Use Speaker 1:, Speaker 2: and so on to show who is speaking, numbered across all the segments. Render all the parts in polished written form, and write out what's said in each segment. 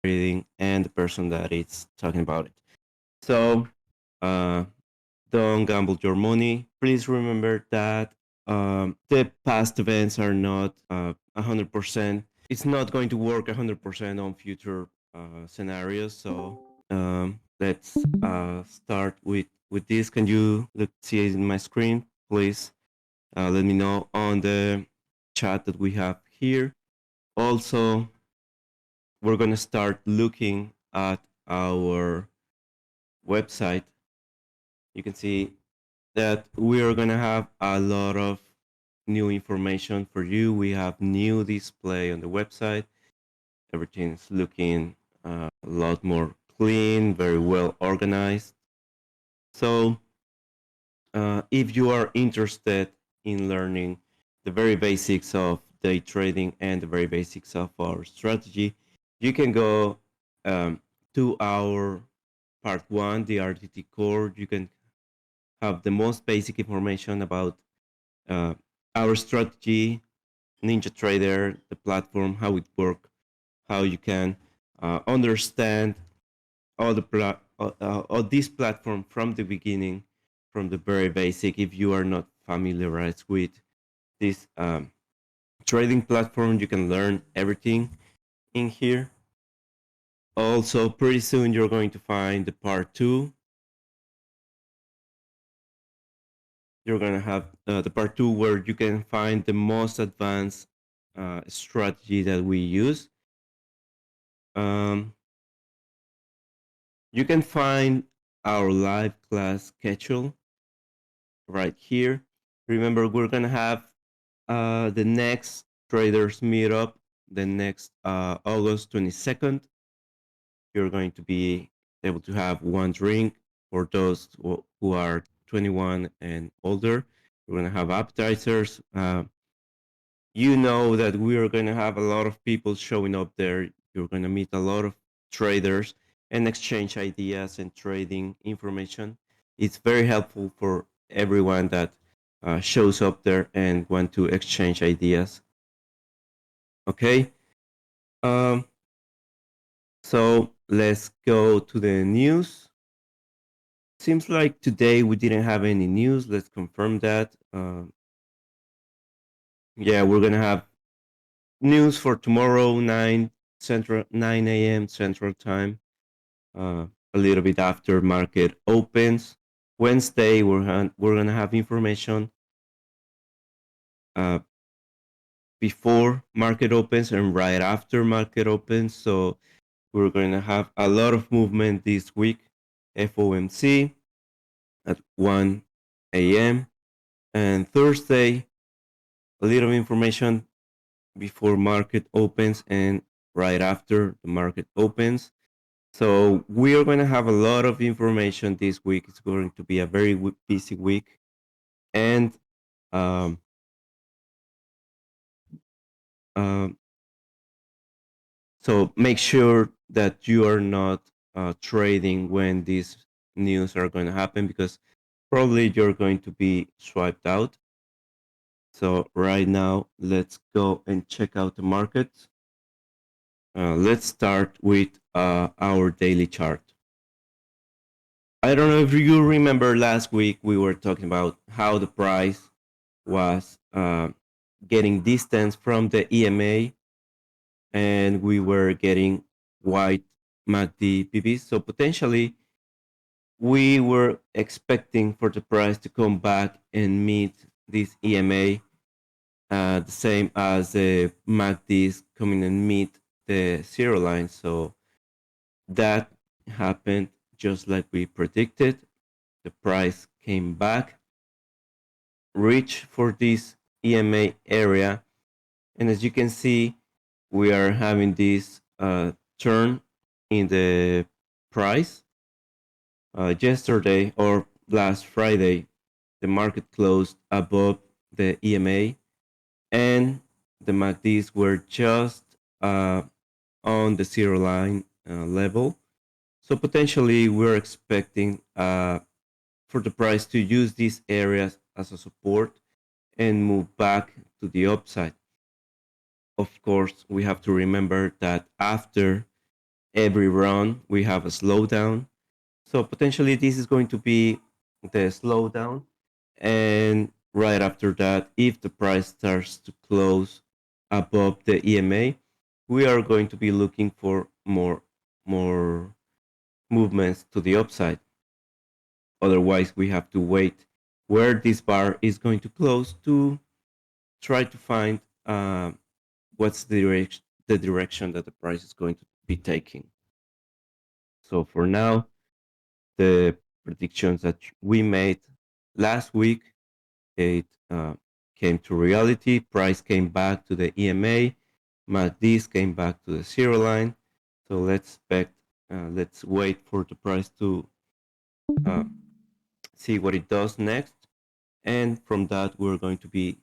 Speaker 1: Trading and the person that is talking about it. So uh, don't gamble your money. Please remember that the past events are not 100%. It's not going to work 100% on future scenarios. So let's start with this. Can you see it in my screen, please? Let me know on the chat that we have here. Also, we're going to start looking at our website. You can see that we are going to have a lot of new information for you. We have new display on the website. Everything's looking a lot more clean, very well organized. So if you are interested in learning the very basics of day trading and the very basics of our strategy, you can go to our part 1, the RTT core. You can have the most basic information about uh, our strategy, Ninja Trader, the platform, how it works, how you can understand all all this platform from the beginning, from the very basic. If you are not familiarized with this trading platform, you can learn everything in here. Also, pretty soon you're going to find the part 2. You're going to have the part 2 where you can find the most advanced strategy that we use. You can find our live class schedule right here. Remember, we're going to have the next traders meetup the next August 22nd. You're going to be able to have one drink for those who are 21 and older. We're going to have appetizers. You know that we are going to have a lot of people showing up there. You're going to meet a lot of traders and exchange ideas and trading information. It's very helpful for everyone that shows up there and want to exchange ideas. Okay. So let's go to the news. Seems like today we didn't have any news. Let's confirm that. Yeah, we're gonna have news for tomorrow, 9 a.m. Central Time. A little bit after market opens. Wednesday, we're gonna have information before market opens and right after market opens. So we're going to have a lot of movement this week. FOMC at 1 a.m. and Thursday, a little information before market opens and right after the market opens. So we are going to have a lot of information this week. It's going to be a very busy week. And um, um, so make sure that you are not trading when these news are going to happen, because probably you're going to be swiped out. So right now, let's go and check out the market. Let's start with our daily chart. I don't know if you remember last week, we were talking about how the price was getting distance from the EMA, and we were getting white MACD PVs. So potentially, we were expecting for the price to come back and meet this EMA, the same as the MACDs coming and meet the zero line. So that happened just like we predicted. The price came back, reached for this EMA area, and as you can see, we are having this turn in the price. Yesterday or last Friday, the market closed above the EMA, and the MACDs were just on the zero line level. So potentially, we're expecting a for the price to use these areas as a support and move back to the upside. Of course, we have to remember that after every run, we have a slowdown. So potentially this is going to be the slowdown. And right after that, if the price starts to close above the EMA, we are going to be looking for more movements to the upside. Otherwise, we have to wait where this bar is going to close to try to find what's the direction that the price is going to be taking. So for now, the predictions that we made last week, it came to reality. Price came back to the EMA. MACDs came back to the zero line. So let's wait for the price to uh, see what it does next. And from that, we're going to be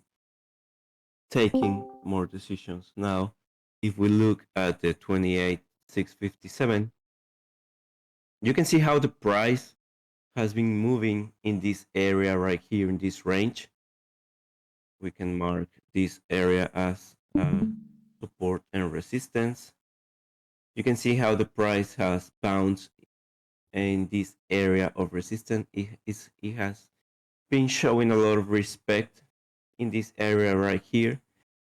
Speaker 1: taking more decisions. Now, if we look at the 28,657, you can see how the price has been moving in this area right here in this range. We can mark this area as support and resistance. You can see how the price has bounced in this area of resistance. It has been showing a lot of respect in this area right here,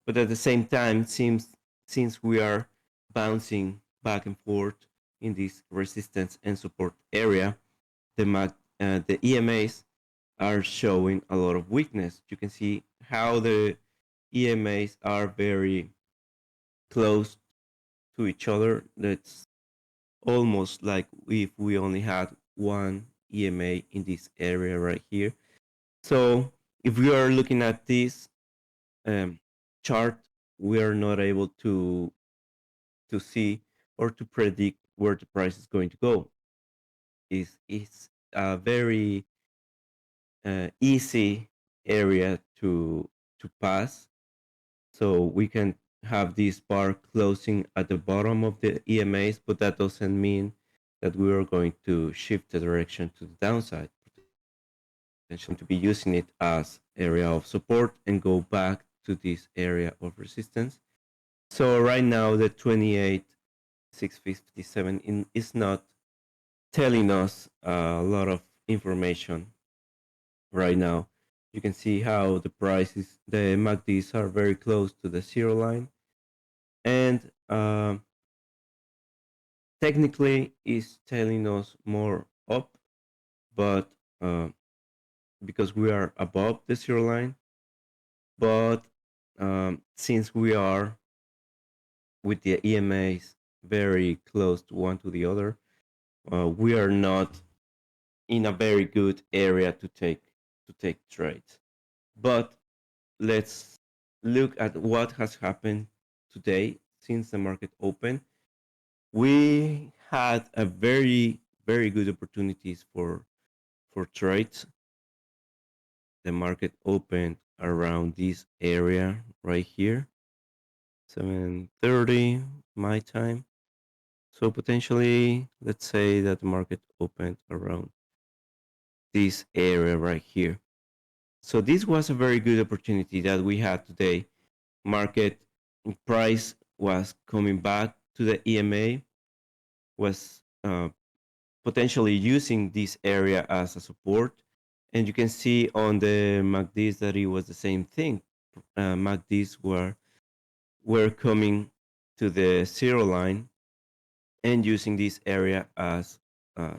Speaker 1: but at the same time, since we are bouncing back and forth in this resistance and support area, the EMAs are showing a lot of weakness. You can see how the EMAs are very close to each other. That's almost like if we only had one EMA in this area right here. So if we are looking at this um, chart, we are not able to see or to predict where the price is going to go. It's a very easy area to pass. So we can have this bar closing at the bottom of the EMAs, but that doesn't mean that we are going to shift the direction to the downside. Potentially to be using it as area of support and go back to this area of resistance. So right now the 28,657 is not telling us a lot of information right now. You can see how the prices, the MACDs are very close to the zero line, and technically is telling us more up, but uh, because we are above the zero line, but since we are with the EMAs very close to one to the other, we are not in a very good area to take trades. But let's look at what has happened today since the market opened. We had a very good opportunities for trades. The market opened around this area right here, 7:30 my time. So potentially, let's say that the market opened around this area right here. So this was a very good opportunity that we had today. Market price was coming back to the EMA, was potentially using this area as a support. And you can see on the MACDs that it was the same thing. MACDs were coming to the zero line and using this area as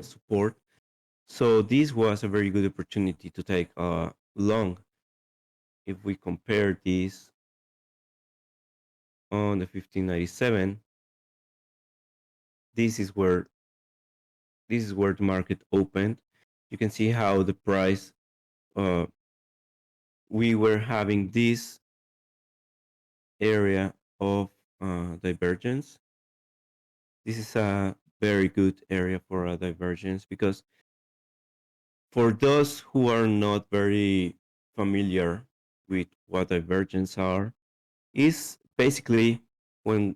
Speaker 1: support. So this was a very good opportunity to take a long. If we compare this on the 1597, this is where the market opened. You can see how the price uh, we were having this area of divergence. This is a very good area for a divergence because for those who are not very familiar with what divergence are, is basically when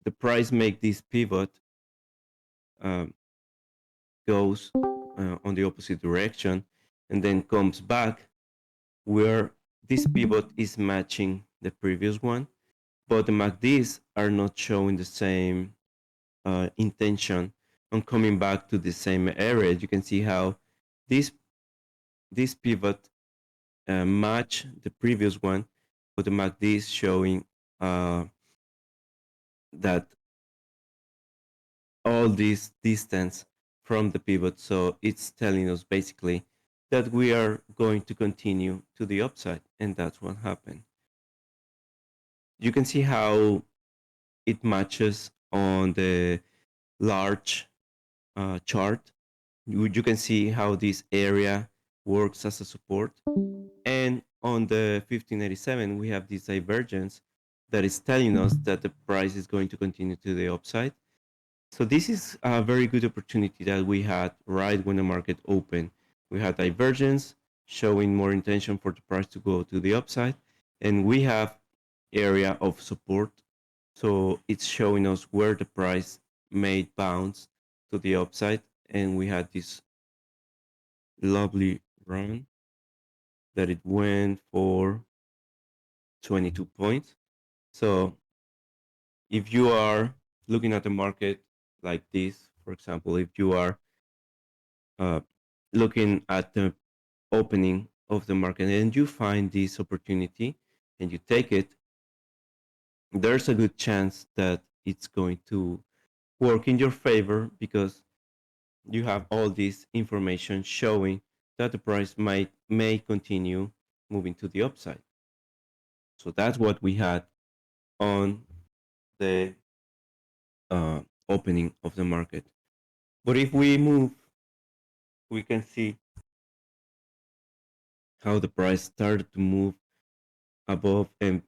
Speaker 1: the price make this pivot, um, goes on the opposite direction, and then comes back, where this pivot is matching the previous one, but the MACDs are not showing the same intention on coming back to the same area. You can see how this this pivot match the previous one, but the MACD is showing uh, that all this distance from the pivot. So it's telling us basically that we are going to continue to the upside, and that's what happened. You can see how it matches on the large chart. You can see how this area works as a support. And on the 1587, we have this divergence that is telling us that the price is going to continue to the upside. So this is a very good opportunity that we had right when the market opened. We had divergence showing more intention for the price to go to the upside, and we have area of support. So it's showing us where the price made bounce to the upside, and we had this lovely run that it went for 22 points. So if you are looking at the market like this, for example, if you are uh, looking at the opening of the market and you find this opportunity and you take it, there's a good chance that it's going to work in your favor because you have all this information showing that the price may continue moving to the upside. So that's what we had on the uh, opening of the market. But if we move, we can see how the price started to move above and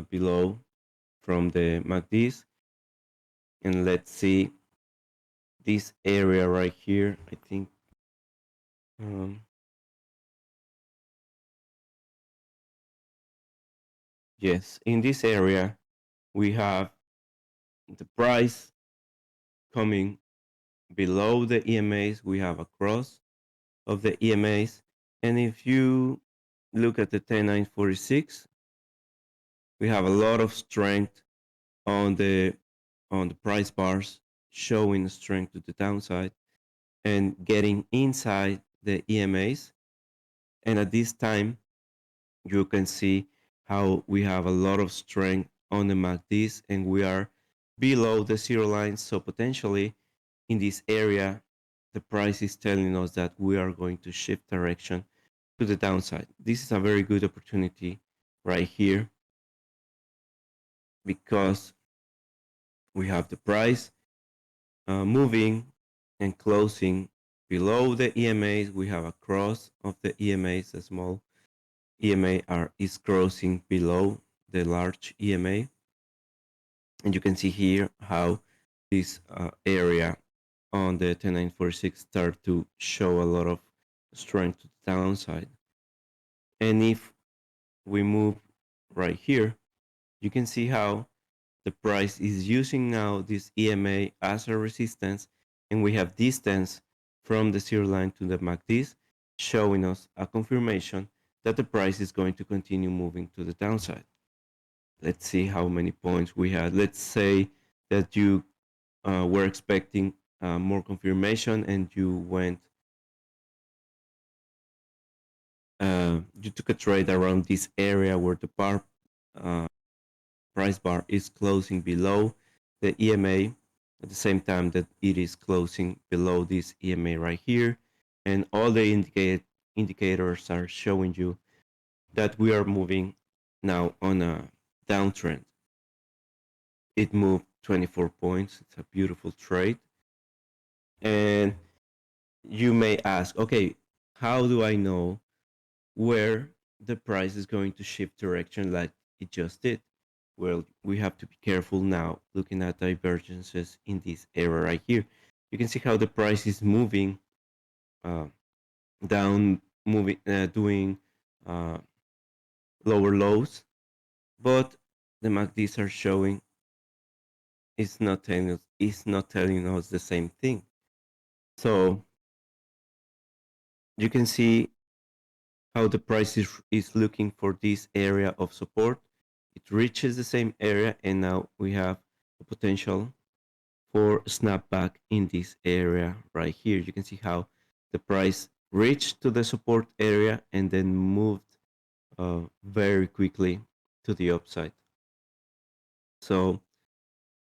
Speaker 1: below from the MACDs. And let's see this area right here. I think, um, yes, in this area, we have the price coming below the EMAs. We have a cross of the EMAs. And if you look at the 10946, we have a lot of strength on the price bars, showing strength to the downside and getting inside the EMAs. And at this time, you can see how we have a lot of strength on the MACDs and we are below the zero line. So potentially in this area, the price is telling us that we are going to shift direction to the downside. This is a very good opportunity right here because we have the price moving and closing below the EMAs. We have a cross of the EMAs. A small EMA is crossing below the large EMA. And you can see here how this area on the 10946 start to show a lot of strength to the downside. And if we move right here, you can see how the price is using now this EMA as a resistance, and we have distance from the zero line to the MACDs, showing us a confirmation that the price is going to continue moving to the downside. Let's see how many points we had. Let's say that you were expecting more confirmation and you took a trade around this area where the uh, price bar is closing below the EMA at the same time that it is closing below this EMA right here. And all the indicators are showing you that we are moving now on a downtrend. It moved 24 points. It's a beautiful trade. And you may ask, okay, how do I know where the price is going to shift direction like it just did? Well, we have to be careful now looking at divergences in this area right here. You can see how the price is moving uh, down, doing uh, lower lows, but the MACDs are showing it's not telling us the same thing. So you can see how the price is looking for this area of support. It reaches the same area, and now we have the potential for snapback in this area right here. You can see how the price reached to the support area and then moved very quickly to the upside. So,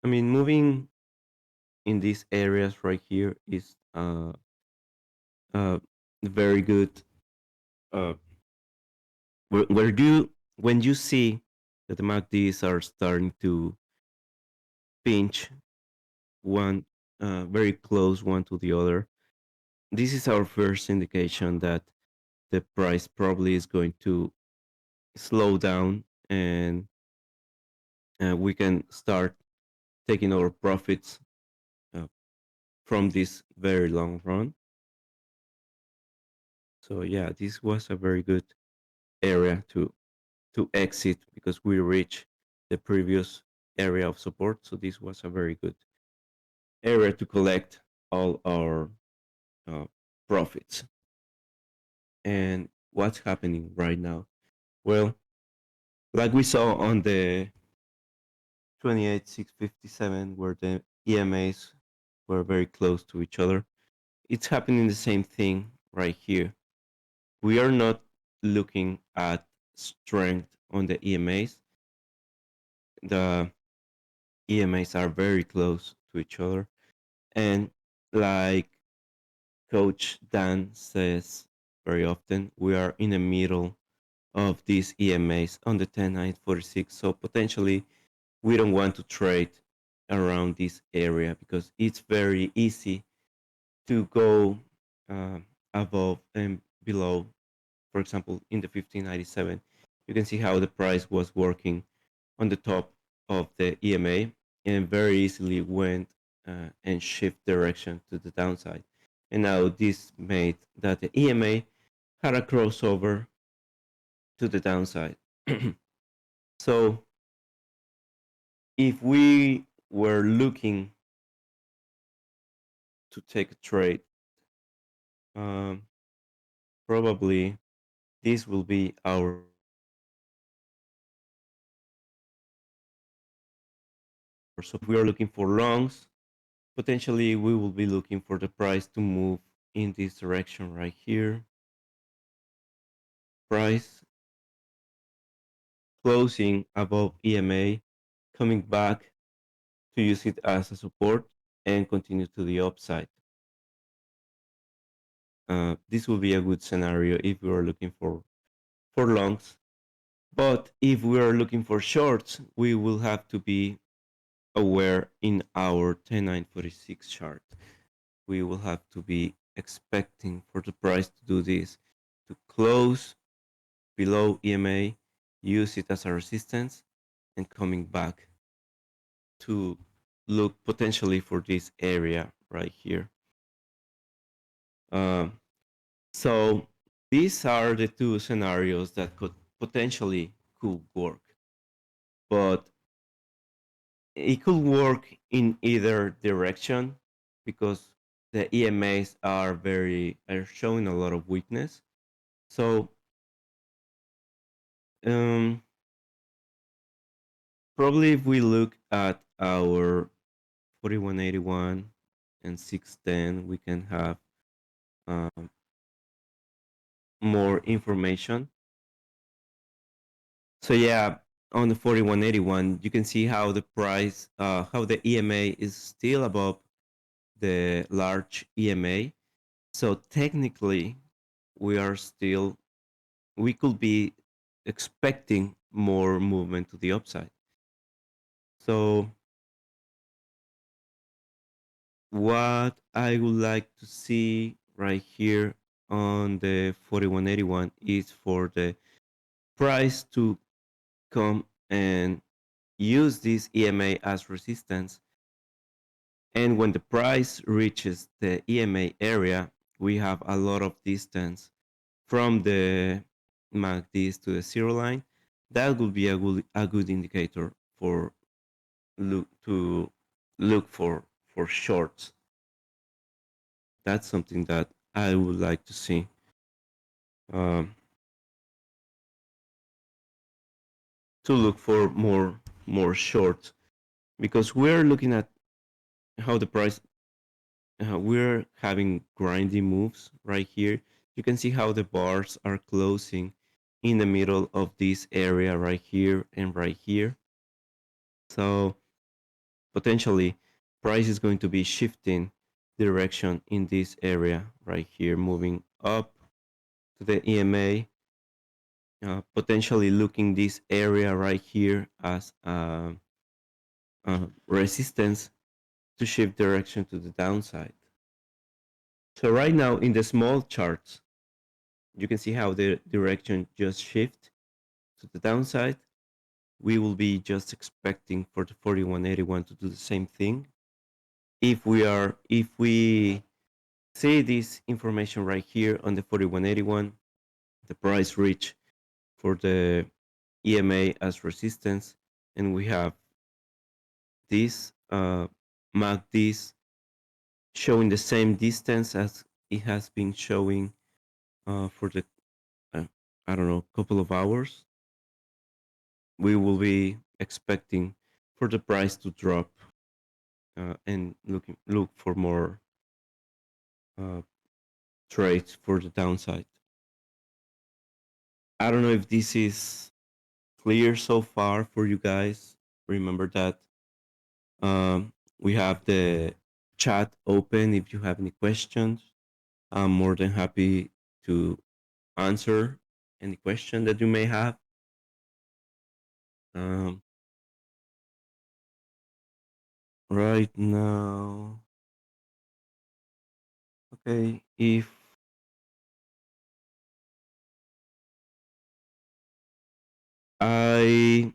Speaker 1: I mean, moving in these areas right here is uh, very good. Uh, where you when you see that the MACDs are starting to pinch one very close one to the other, this is our first indication that the price probably is going to slow down, and we can start taking our profits uh, from this very long run. So yeah, this was a very good area to exit because we reached the previous area of support. So this was a very good area to collect all our uh, profits. And what's happening right now? Well, like we saw on the 28,657, where the EMAs were very close to each other, it's happening the same thing right here. We are not looking at strength on the EMAs. The EMAs are very close to each other. And like Coach Dan says very often, we are in the middle of these EMAs on the 10,946. So potentially we don't want to trade around this area because it's very easy to go uh, above and below. For example, in the 1597, you can see how the price was working on the top of the EMA and very easily went and shift direction to the downside. And now this made that the EMA had a crossover to the downside. So if we were looking to take a trade, um, probably this will be our so if we are looking for longs, potentially we will be looking for the price to move in this direction right here. Price closing above EMA, coming back to use it as a support and continue to the upside. This will be a good scenario if we are looking for longs. But if we are looking for shorts, we will have to be aware in our 10946 chart. We will have to be expecting for the price to do this, to close below EMA, use it as a resistance, and coming back to look potentially for this area right here. Um, so these are the two scenarios that could work, but it could work in either direction because the EMAs are showing a lot of weakness. So um, probably if we look at our 4181 and 610, we can have um, more information. So yeah, on the 4181, you can see how the price, how the EMA is still above the large EMA. So technically, we are still, we could be expecting more movement to the upside. So what I would like to see right here on the 4181 is for the price to come and use this EMA as resistance. And when the price reaches the EMA area, we have a lot of distance from the MACDs to the zero line. That would be a good indicator for to look for shorts. That's something that I would like to see. Um, to look for more shorts, because we're looking at how the price, we're having grinding moves right here. You can see how the bars are closing in the middle of this area right here and right here. So potentially price is going to be shifting direction in this area right here, moving up to the EMA, potentially looking this area right here as resistance to shift direction to the downside. So right now in the small charts, you can see how the direction just shift to the downside. We will be just expecting for the 4181 to do the same thing. If we see this information right here on the 4181, the price reach for the EMA as resistance, and we have this MACD showing the same distance as it has been showing for the uh, I don't know, couple of hours. We will be expecting for the price to drop and look for more uh, trades for the downside. I don't know if this is clear so far for you guys. Remember that we have the chat open. If you have any questions, I'm more than happy to answer any question that you may have. Um, right now, okay, if I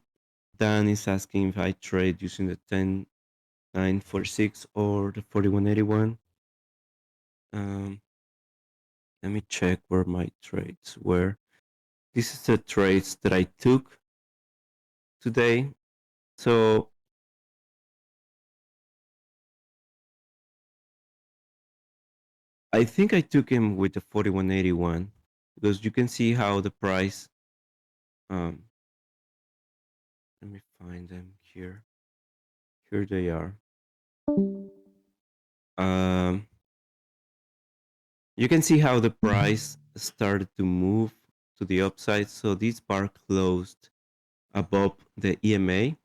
Speaker 1: Dan is asking if I trade using the 10946 or the 4181. Um, let me check where my trades were. This is the trades that I took today. So I think I took him with the 4181 because you can see how the price. Um, let me find them here. Here they are. Um, you can see how the price started to move to the upside. So this bar closed above the EMA,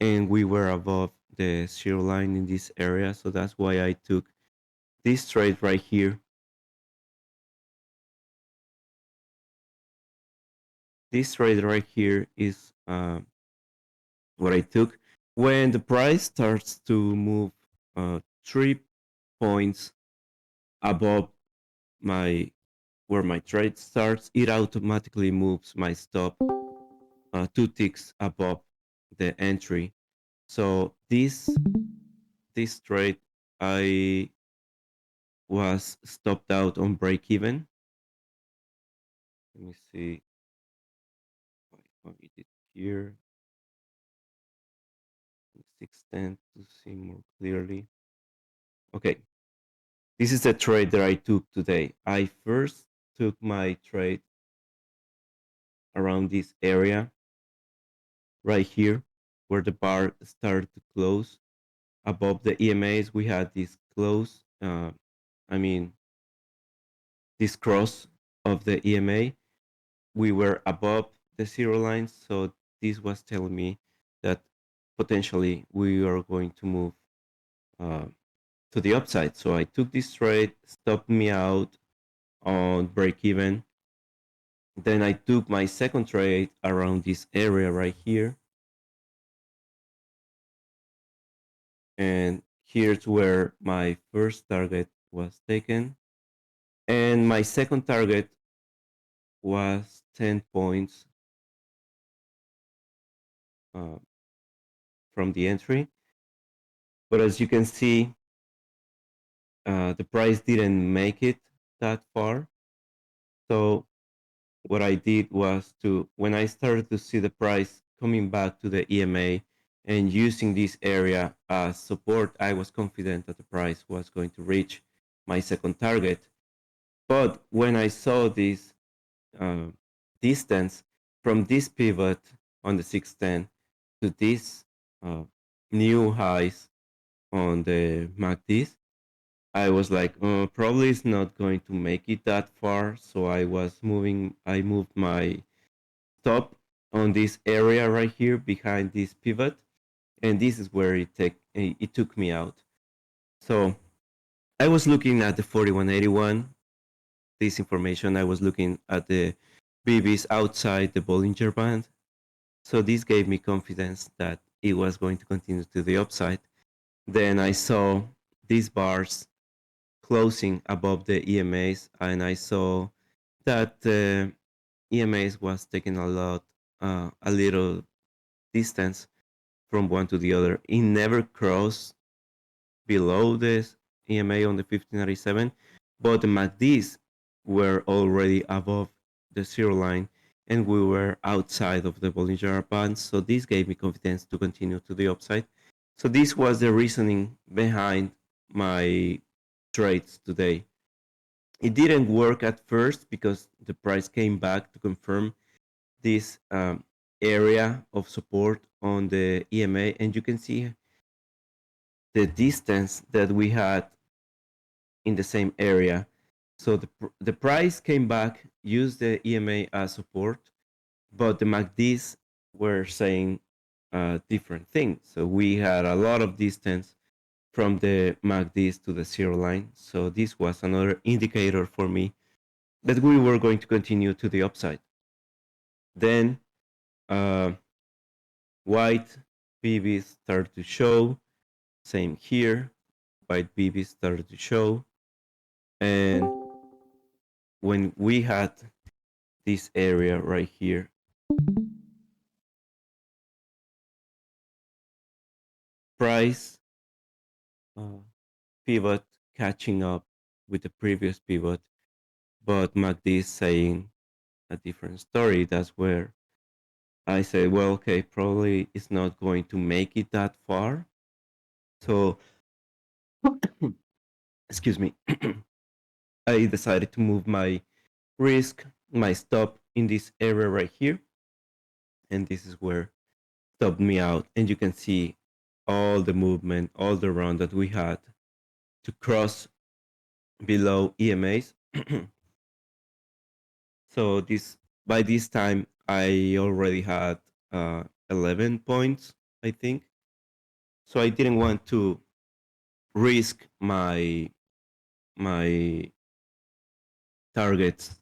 Speaker 1: and we were above the zero line in this area. So that's why I took this trade right here. This trade right here is what I took. When the price starts to move 3 points above my where my trade starts, it automatically moves my stop 2 ticks above the entry. So this trade I was stopped out on break even. Let me see what we did here. Let's extend to see more clearly. Okay, this is the trade that I took today. I first took my trade around this area right here where the bar started to close above the EMAs. We had this close, I mean, this cross of the EMA. We were above the zero line, so this was telling me that potentially we are going to move uh, to the upside. So I took this trade, stopped me out on break even. Then I took my second trade around this area right here. And here's where my first target was taken. And my second target was 10 points uh, from the entry. But as you can see, the price didn't make it that far. So what I did was when I started to see the price coming back to the EMA and using this area as support, I was confident that the price was going to reach my second target. But when I saw this uh, distance from this pivot on the 610 to these uh, new highs on the MACDs, I was like, probably it's not going to make it that far. So I moved my stop on this area right here behind this pivot. And this is where it took me out. So I was looking at the 4181, this information. I was looking at the BBs outside the Bollinger Band. So this gave me confidence that it was going to continue to the upside. Then I saw these bars closing above the EMAs, and I saw that the EMAs was taking a little distance from one to the other. It never crossed below this EMA on the 1597, but the MACDs were already above the zero line, and we were outside of the Bollinger Band. So this gave me confidence to continue to the upside. So this was the reasoning behind my trades today. It didn't work at first because the price came back to confirm this area of support on the EMA, and you can see the distance that we had in the same area. So the price came back, used the EMA as support, but the MACDs were saying a different thing. So we had a lot of distance from the MACDs to the zero line. So this was another indicator for me that we were going to continue to the upside. Then uh, white BBs started to show. Same here. White BBs started to show. And when we had this area right here, price pivot catching up with the previous pivot, but MACD is saying a different story. That's where I say, well, okay, probably it's not going to make it that far. So, excuse me, I decided to move my risk, my stop in this area right here. And this is where stopped me out. And you can see all the movement, all the run that we had to cross below EMAs. So this by this time I already had 11 points, I think. So I didn't want to risk my targets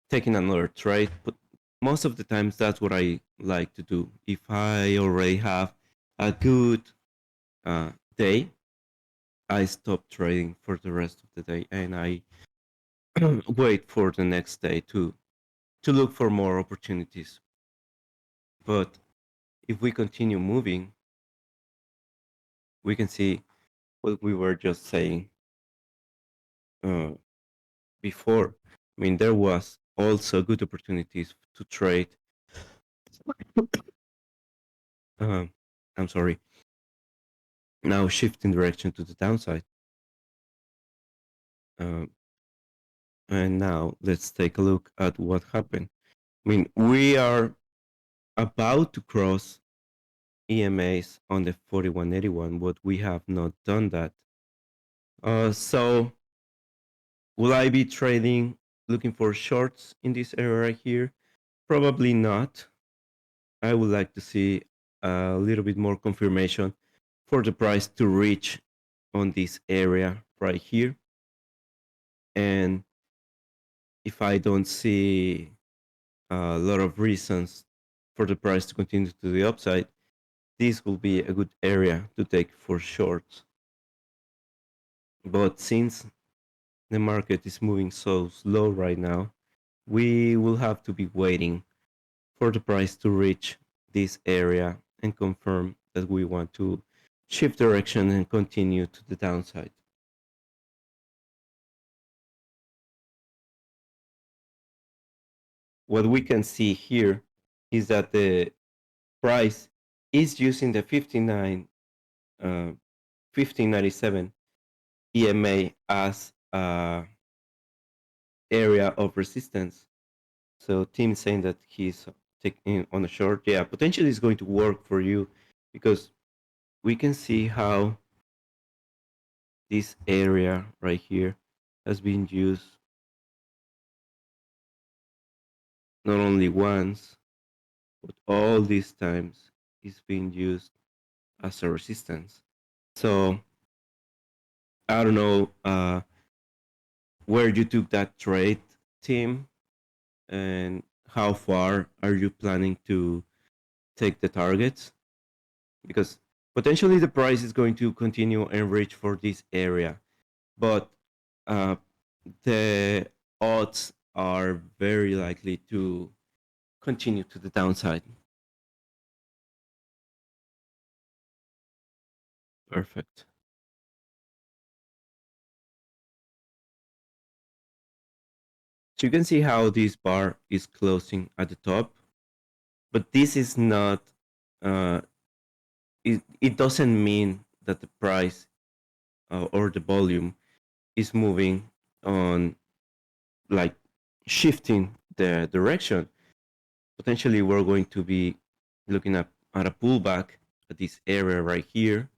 Speaker 1: taking another trade, but most of the times that's what I like to do. If I already have a good day, I stop trading for the rest of the day and I wait for the next day to look for more opportunities. But if we continue moving, we can see what we were just saying uh, before. I mean, there was also good opportunities to trade. Um, I'm sorry. Now shifting direction to the downside. Um, and now let's take a look at what happened. I mean, we are about to cross EMAs on the 4181, but we have not done that. So will I be trading, looking for shorts in this area right here? Probably not. I would like to see a little bit more confirmation for the price to reach on this area right here. And if I don't see a lot of reasons for the price to continue to the upside, this will be a good area to take for shorts. But since the market is moving so slow right now, we will have to be waiting for the price to reach this area and confirm that we want to shift direction and continue to the downside. What we can see here is that the price is using the 1597 EMA as a area of resistance. So Tim is saying that he's taking on a short, yeah, potentially it's going to work for you because we can see how this area right here has been used not only once, but all these times it's been used as a resistance. So I don't know where you took that trade, Tim, and how far are you planning to take the targets? Because potentially the price is going to continue and reach for this area, but uh, the odds are very likely to continue to the downside. Perfect. So you can see how this bar is closing at the top, but this is not, uh, it doesn't mean that the price or the volume is moving on, like shifting the direction. Potentially, we're going to be looking at a pullback at this area right here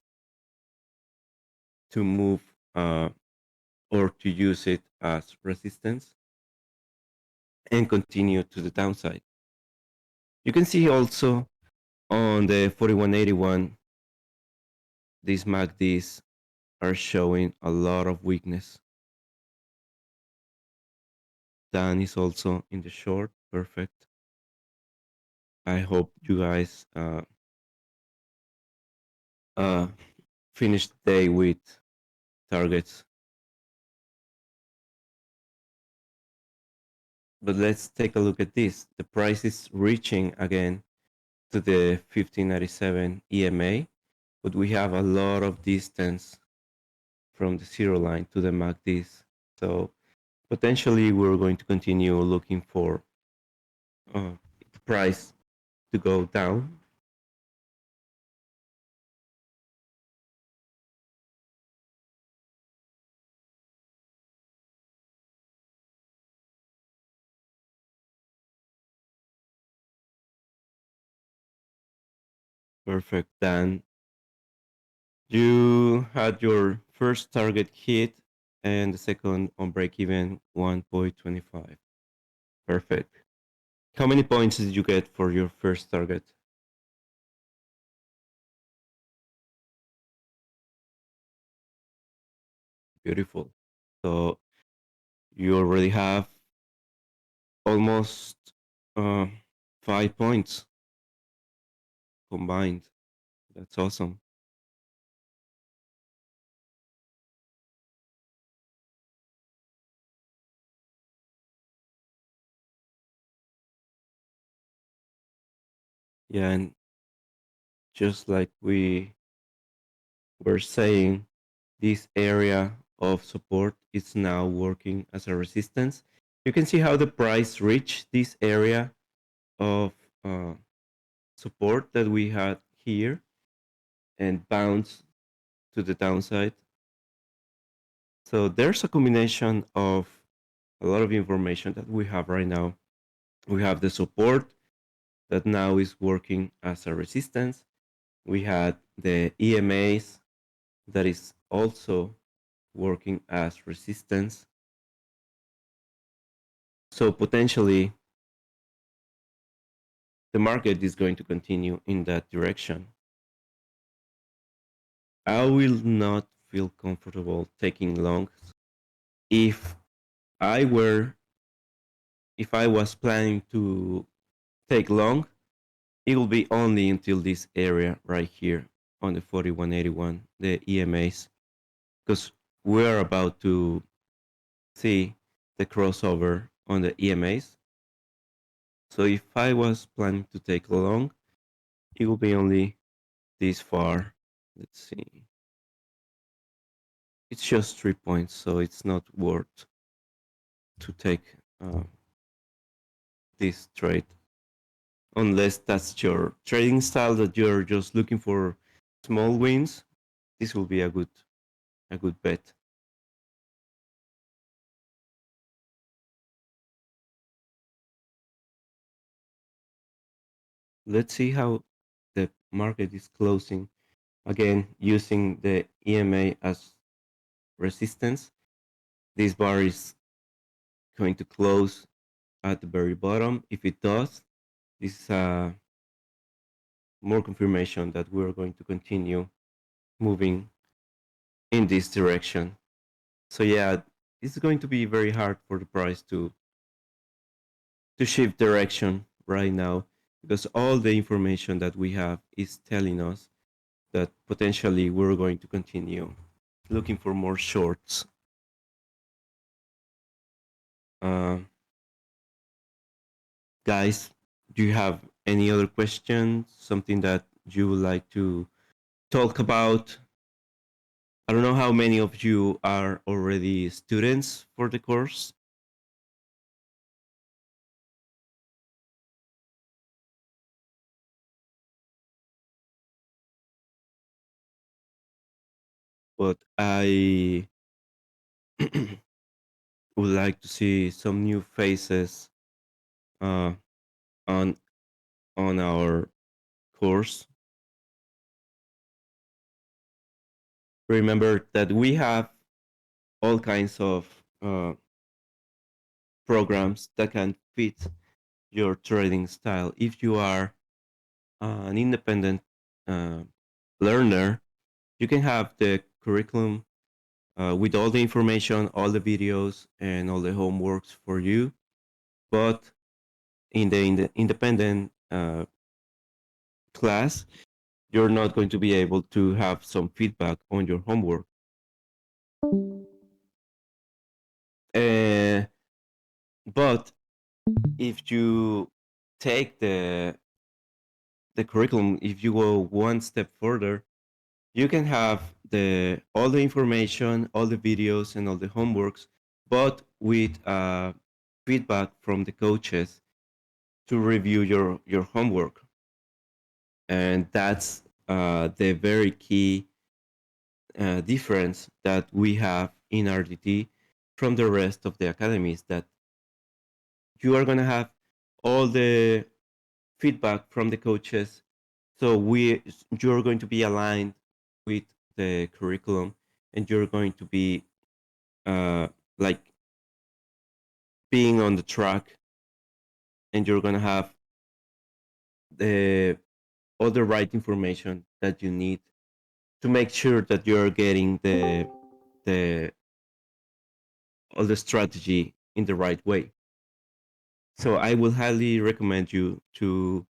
Speaker 1: to move or to use it as resistance and continue to the downside. You can see also on the 4181, these MACDs are showing a lot of weakness. Dan is also in the short. Perfect. I hope you guys uh, finish the day with targets. But let's take a look at this. The price is reaching again to the 1597 EMA, but we have a lot of distance from the zero line to the MACDs. So potentially we're going to continue looking for the price to go down. Perfect. Dan, you had your first target hit and the second on break even 1.25. Perfect. How many points did you get for your first target? Beautiful. So you already have almost uh, 5 points combined. That's awesome. Yeah, and just like we were saying, this area of support is now working as a resistance. You can see how the price reached this area of uh, support that we had here and bounced to the downside. So there's a combination of a lot of information that we have right now. We have the support that now is working as a resistance. We had the EMAs that is also working as resistance. So potentially the market is going to continue in that direction. I will not feel comfortable taking longs. If I were if I was planning to take long, it will be only until this area right here on the 4181, the EMAs, because we're about to see the crossover on the EMAs. So if I was planning to take long, it will be only this far. Let's see. It's just 3 points, so it's not worth to take this trade unless that's your trading style that you're just looking for small wins. This will be a good bet. let's see how the market is closing. Again, using the EMA as resistance, this bar is going to close at the very bottom. If it does, this is more confirmation that we're going to continue moving in this direction. So yeah, it's going to be very hard for the price to shift direction right now, because all the information that we have is telling us that potentially we're going to continue looking for more shorts. Uh, Guys, do you have any other questions? Something that you would like to talk about? I don't know how many of you are already students for the course, but I would like to see some new faces uh, on our course. Remember that we have all kinds of programs that can fit your trading style. If you are an independent uh, learner, you can have the curriculum with all the information, all the videos, and all the homeworks for you. But in the independent class, you're not going to be able to have some feedback on your homework. Uh, but if you take the curriculum, if you go one step further, you can have the all the information, all the videos, and all the homeworks, but with feedback from the coaches to review your homework. And that's the very key difference that we have in RDT from the rest of the academies, that you are going to have all the feedback from the coaches. So you're going to be aligned with the curriculum, and you're going to be uh, like being on the track, and you're going to have the all the right information that you need to make sure that you're getting the all the strategy in the right way. So I will highly recommend you to,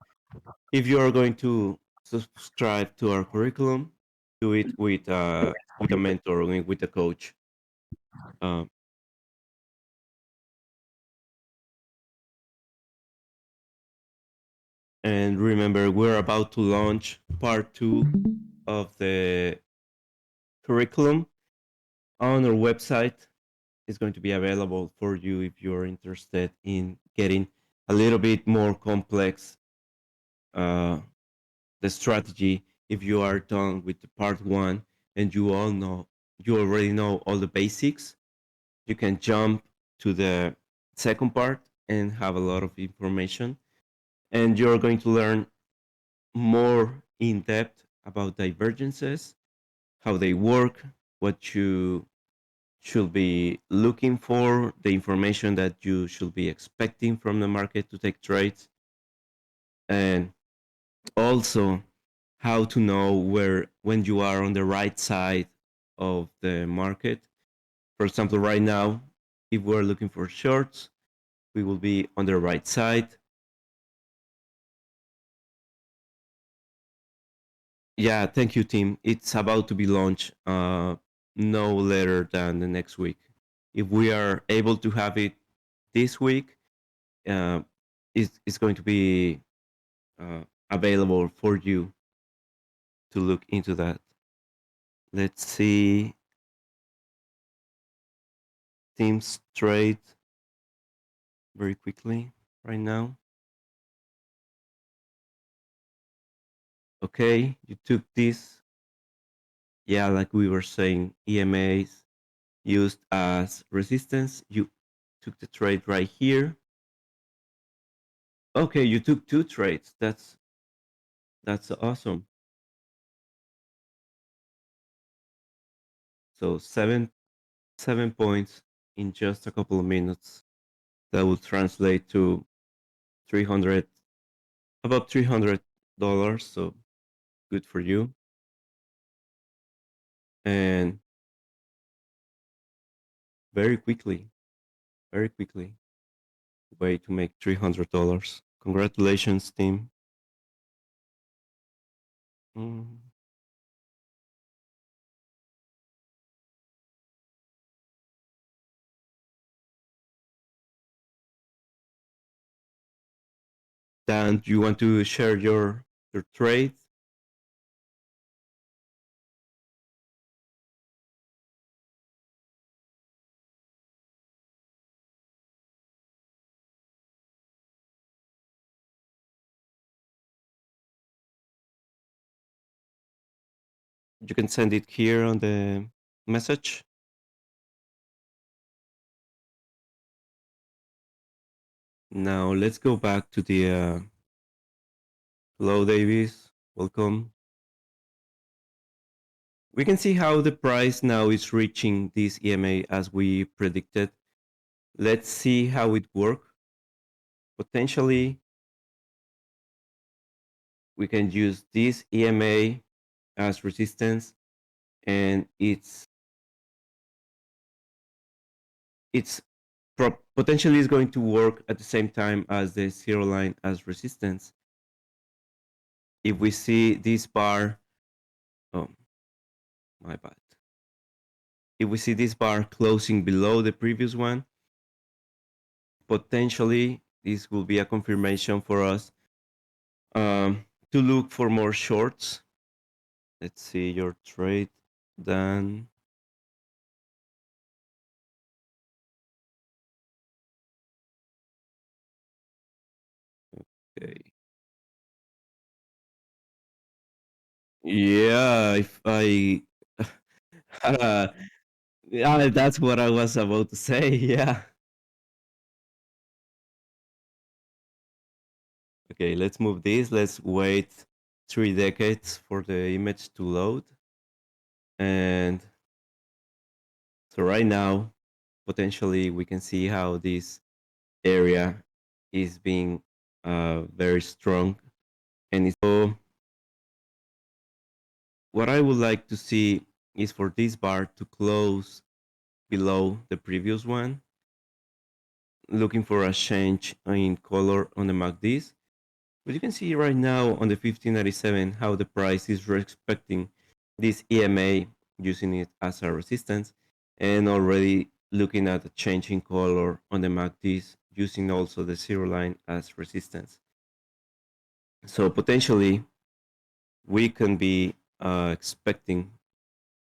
Speaker 1: if you are going to subscribe to our curriculum, do it with a mentor or with a coach. Um, and remember, we're about to launch part 2 of the curriculum on our website. It's going to be available for you if you're interested in getting a little bit more complex uh, the strategy. If you are done with the part 1 and you already know all the basics, you can jump to the second part and have a lot of information, and you're going to learn more in depth about divergences, how they work, what you should be looking for, the information that you should be expecting from the market to take trades, and also how to know where when you are on the right side of the market. For example, right now, if we're looking for shorts, we will be on the right side. Yeah, thank you, team. It's about to be launched no later than the next week. If we are able to have it this week, uh, it's going to be uh, available for you to look into that. Let's see. Teams trade very quickly right now. Okay, you took this. Yeah, like we were saying, EMAs used as resistance. You took the trade right here. Okay, you took two trades. That's awesome. So 7 points in just a couple of minutes. That would translate to 300, about $300. So good for you. And very quickly, very quickly, way to make $300. Congratulations, team. Mm. Dan, do you want to share your trade? You can send it here on the message. Now let's go back to the hello, Davis. Welcome. We can see how the price now is reaching this EMA as we predicted. Let's see how it works. Potentially, we can use this EMA as resistance, and it's potentially is going to work at the same time as the zero line as resistance. If we see this bar, oh my bad. If we see this bar closing below the previous one, potentially this will be a confirmation for us to look for more shorts. Let's see your trade. Then okay. Yeah, if I yeah, that's what I was about to say. Yeah. Okay, let's move this. Let's wait 3 decades for the image to load. And so right now, potentially we can see how this area is being very strong. And so what I would like to see is for this bar to close below the previous one, looking for a change in color on the MACDs. But you can see right now on the 1597 how the price is respecting this EMA, using it as a resistance, and already looking at the change in color on the MACDs, using also the zero line as resistance. So potentially we can be expecting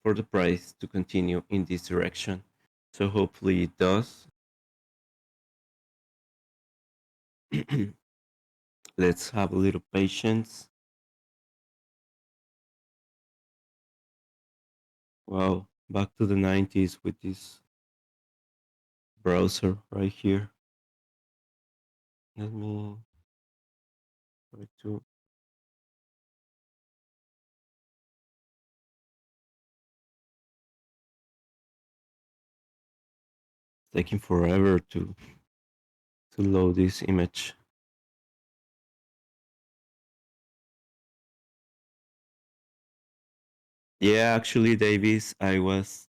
Speaker 1: for the price to continue in this direction. So hopefully it does. Let's have a little patience. Wow, back to the 90s with this browser right here. Let me try to. Taking forever to load this image. Yeah, actually, Davis, I was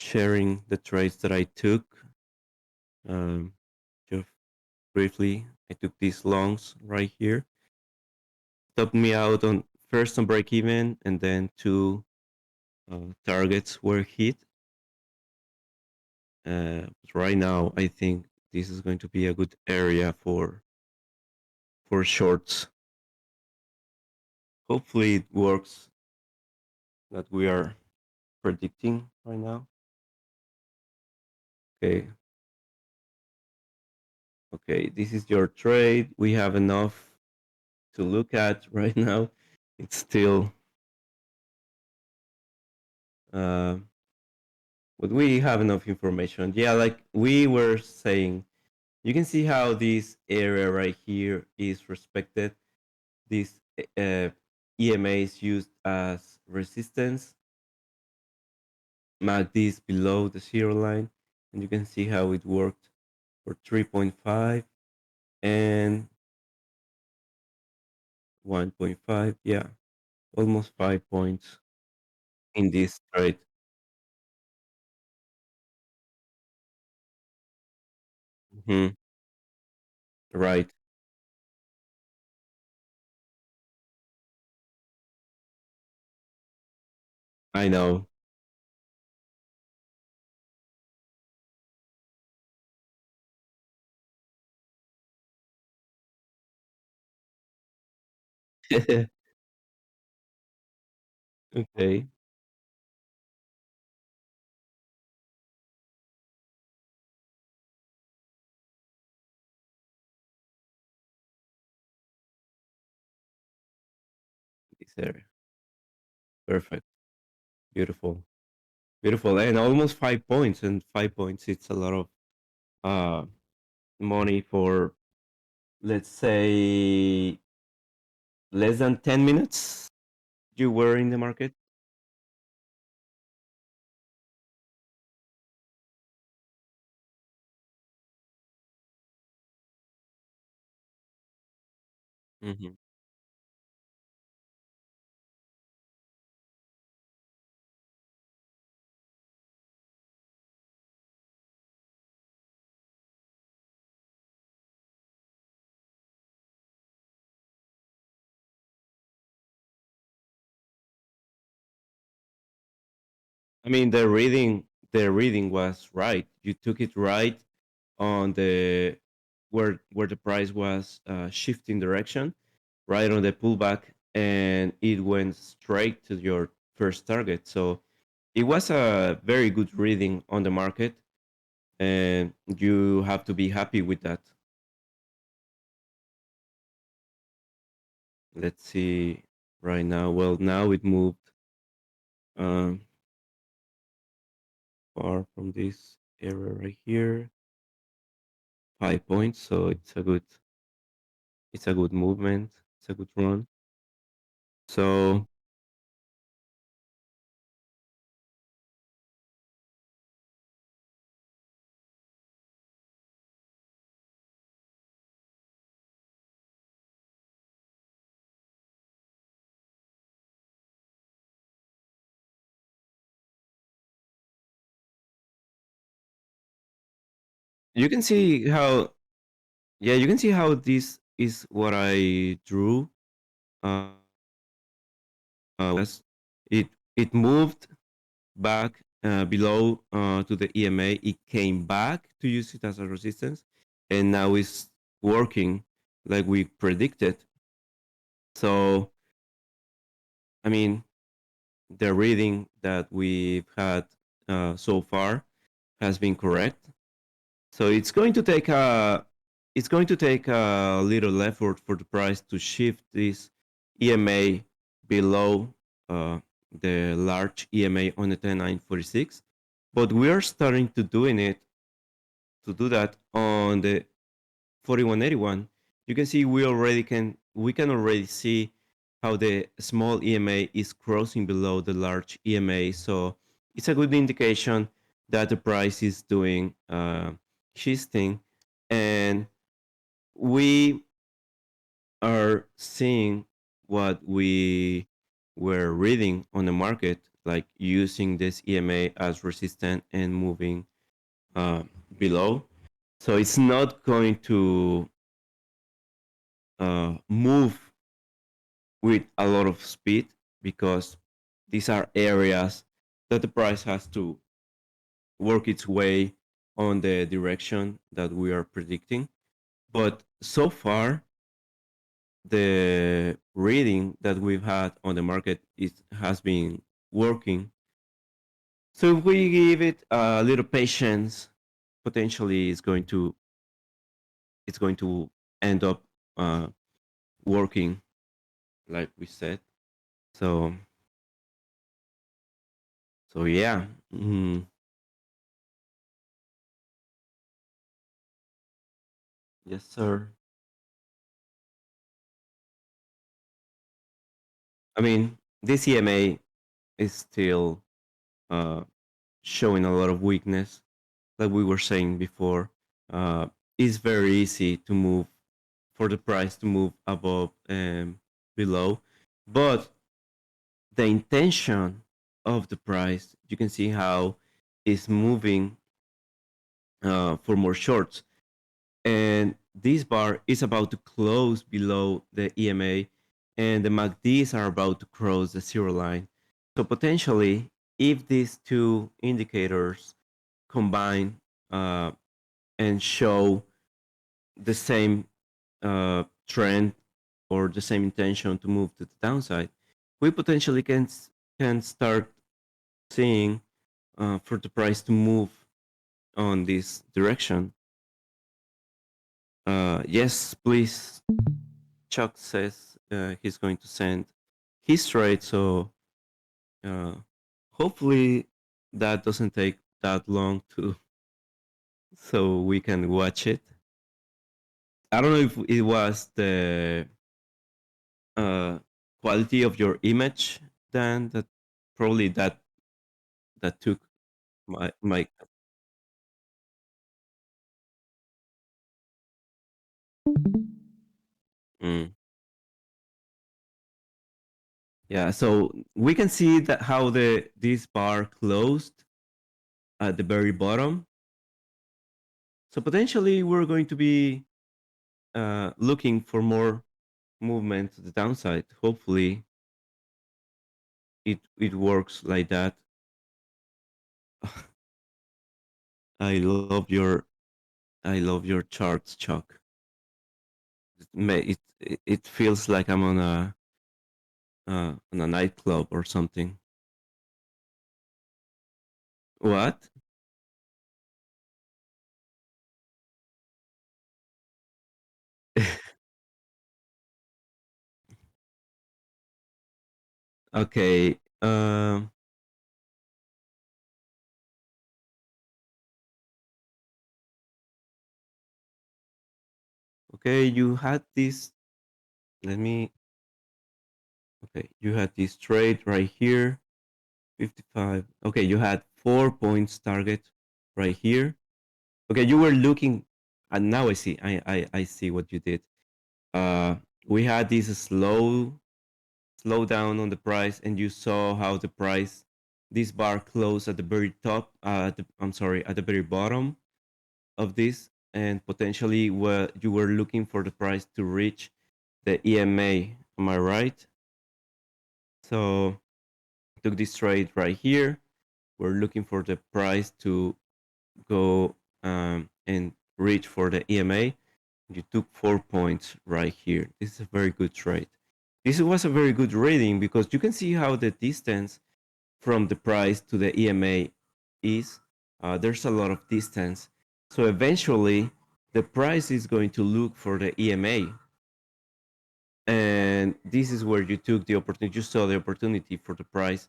Speaker 1: sharing the trades that I took. Um, just briefly, I took these longs right here. Stopped me out on first on break even, and then two targets were hit. Right now, I think this is going to be a good area for shorts. Hopefully, it works that we are predicting right now. Okay, okay, this is your trade. We have enough to look at right now. It's still, uh, but we have enough information. Yeah, like we were saying, you can see how this area right here is respected. This uh, EMAs used as resistance. MACD is below the zero line, and you can see how it worked for 3.5 and 1.5. Yeah, almost 5 points in this trade. Mhm. Right. I know. Okay. This area. Perfect. Beautiful. Beautiful. And almost 5 points. And 5 points, it's a lot of uh, money for, let's say, less than 10 minutes you were in the market. Hmm. I mean, the reading was right. You took it right on the where the price was shifting direction, right on the pullback, and it went straight to your first target. So it was a very good reading on the market, and you have to be happy with that. Let's see right now. Well, now it moved um, far from this area right here, 5 points. So it's a good movement. It's a good run. So you can see how, yeah, you can see how this is what I drew. Uh, was it moved back below to the EMA. It came back to use it as a resistance, and now it's working like we predicted. So, I mean, the reading that we've had so far has been correct. So it's going to take a little effort for the price to shift this EMA below uh, the large EMA on the 10946, but we are starting to do that on the 4181. You can see we can already see how the small EMA is crossing below the large EMA. So it's a good indication that the price is doing shifting, and we are seeing what we were reading on the market, like using this EMA as resistant and moving uh, below. So it's not going to move with a lot of speed, because these are areas that the price has to work its way on the direction that we are predicting. But so far, the reading that we've had on the market has been working. So if we give it a little patience, potentially it's going to end up uh, working like we said. So yeah. Yes, sir. I mean, this EMA is still uh, showing a lot of weakness, like we were saying before. It's very easy to move for the price to move above and below, but the intention of the price, you can see how it's moving for more shorts. And this bar is about to close below the EMA, and the MACDs are about to cross the zero line. So potentially, if these two indicators combine uh, and show the same trend or the same intention to move to the downside, we potentially can start seeing for the price to move on this direction. Yes, please. Chuck says he's going to send his trade, so uh, hopefully that doesn't take that long to so we can watch it. I don't know if it was the uh, quality of your image, then that probably that took my mm. Yeah. So we can see that how the this bar closed at the very bottom. So potentially we're going to be looking for more movement to the downside. Hopefully it works like that. I love your I love your charts, Chuck. It feels like I'm on a nightclub or something. What? Okay. Okay. You had this. Let me. Okay. You had this trade right here. 55. Okay. You had 4 points target right here. Okay. You were looking. And now I see. I see what you did. Uh, we had this slow down on the price, and you saw how the price, this bar closed at the very top. I'm sorry, at the very bottom of this, and potentially where you were looking for the price to reach the EMA. Am I right? So took this trade right here. We're looking for the price to go and reach for the EMA. You took 4 points right here. This is a very good trade. This was a very good reading because you can see how the distance from the price to the EMA is. There's a lot of distance. So eventually, the price is going to look for the EMA. And this is where you took the opportunity, you saw the opportunity for the price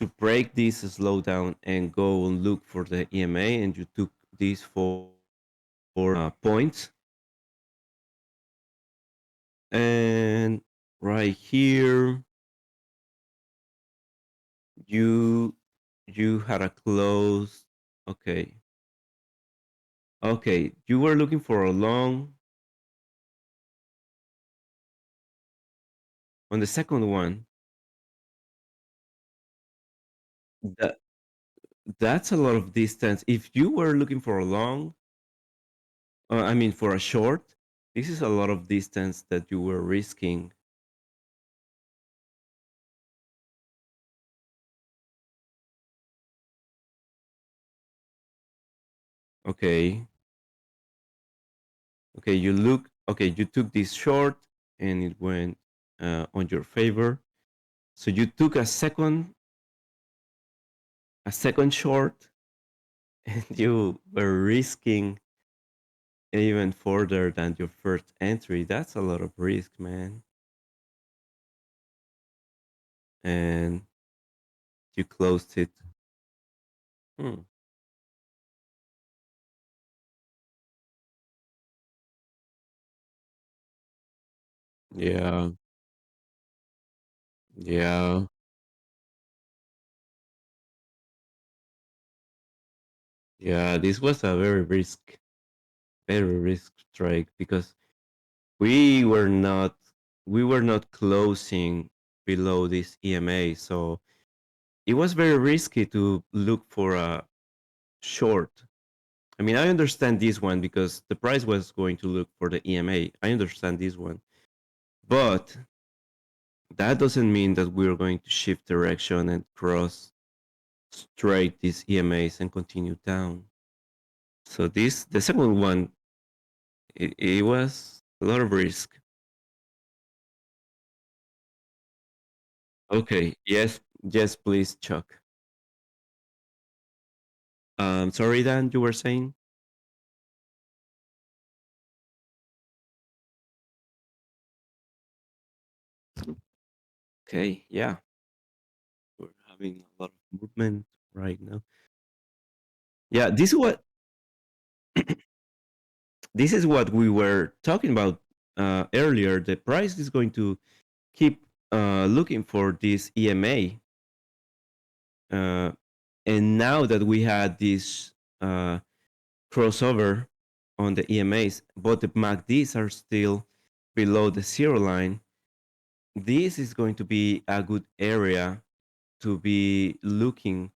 Speaker 1: to break this slowdown and go and look for the EMA. And you took these 4 points. And right here, you you had a close. Okay. Okay. You were looking for a long on the second one. That that's a lot of distance. If you were looking for a long, I mean for a short, this is a lot of distance that you were risking. Okay. Okay, you look. Okay, you took this short, and it went on your favor. So you took a second short, and you were risking even further than your first entry. That's a lot of risk, man. And you closed it. Hmm. Yeah. Yeah. Yeah, this was a very risk trade because we were not we were not closing below this EMA, so it was very risky to look for a short. I mean, I understand this one because the price was going to look for the EMA. I understand this one, but that doesn't mean that we're going to shift direction and cross straight these EMAs and continue down. So this the second one, it was a lot of risk. Okay, yes, please, Chuck. Sorry, Dan, you were saying. Okay, yeah, we're having a lot of movement right now. Yeah, this is what we were talking about earlier. The price is going to keep looking for this EMA, uh, and now that we had this uh, crossover on the EMAs, but the MACDs are still below the zero line. This is going to be a good area to be looking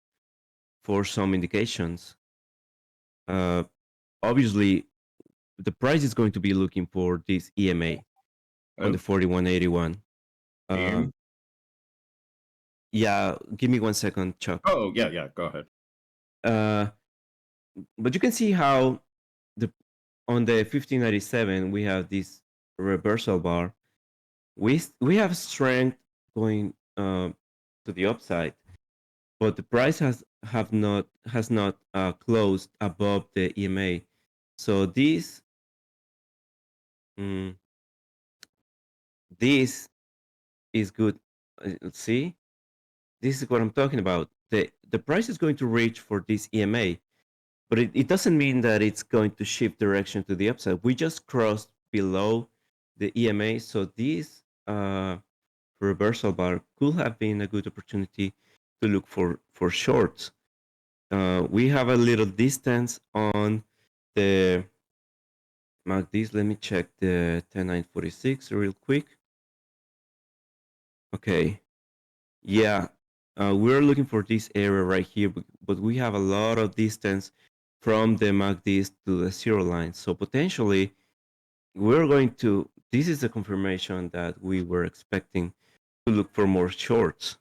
Speaker 1: for some indications. Uh, Obviously, the price is going to be looking for this EMA on the
Speaker 2: Oh,
Speaker 1: 4181.
Speaker 2: can you hear
Speaker 1: Uh,
Speaker 2: me?
Speaker 1: yeah, give me 1 second, Chuck.
Speaker 2: Oh, yeah, yeah. Go ahead.
Speaker 1: Uh, but you can see how the on the 1597 we have this reversal bar. We have strength going to the upside, but the price has not closed above the EMA. So mm, this is good. Let's see, this is what I'm talking about. The price is going to reach for this EMA, but it doesn't mean that it's going to shift direction to the upside. We just crossed below the EMA, so this reversal bar could have been a good opportunity to look for shorts. We have a little distance on the MACDs. Let me check the 10946 real quick. Okay, yeah, we're looking for this area right here, but we have a lot of distance from the MACDs to the zero line. So potentially, we're going to. This is the confirmation that we were expecting to look for more shorts.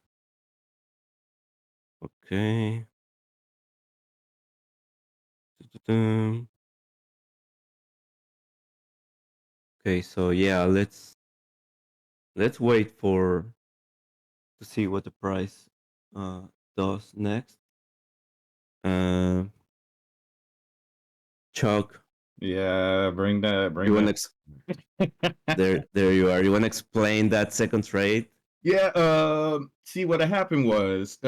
Speaker 1: Okay. Okay, so yeah, let's wait for to see what the price uh does next. Uh, Chuck,
Speaker 2: Yeah, bring
Speaker 1: you want
Speaker 2: that.
Speaker 1: to there you are. You want to explain that second trade?
Speaker 2: Yeah, see what happened was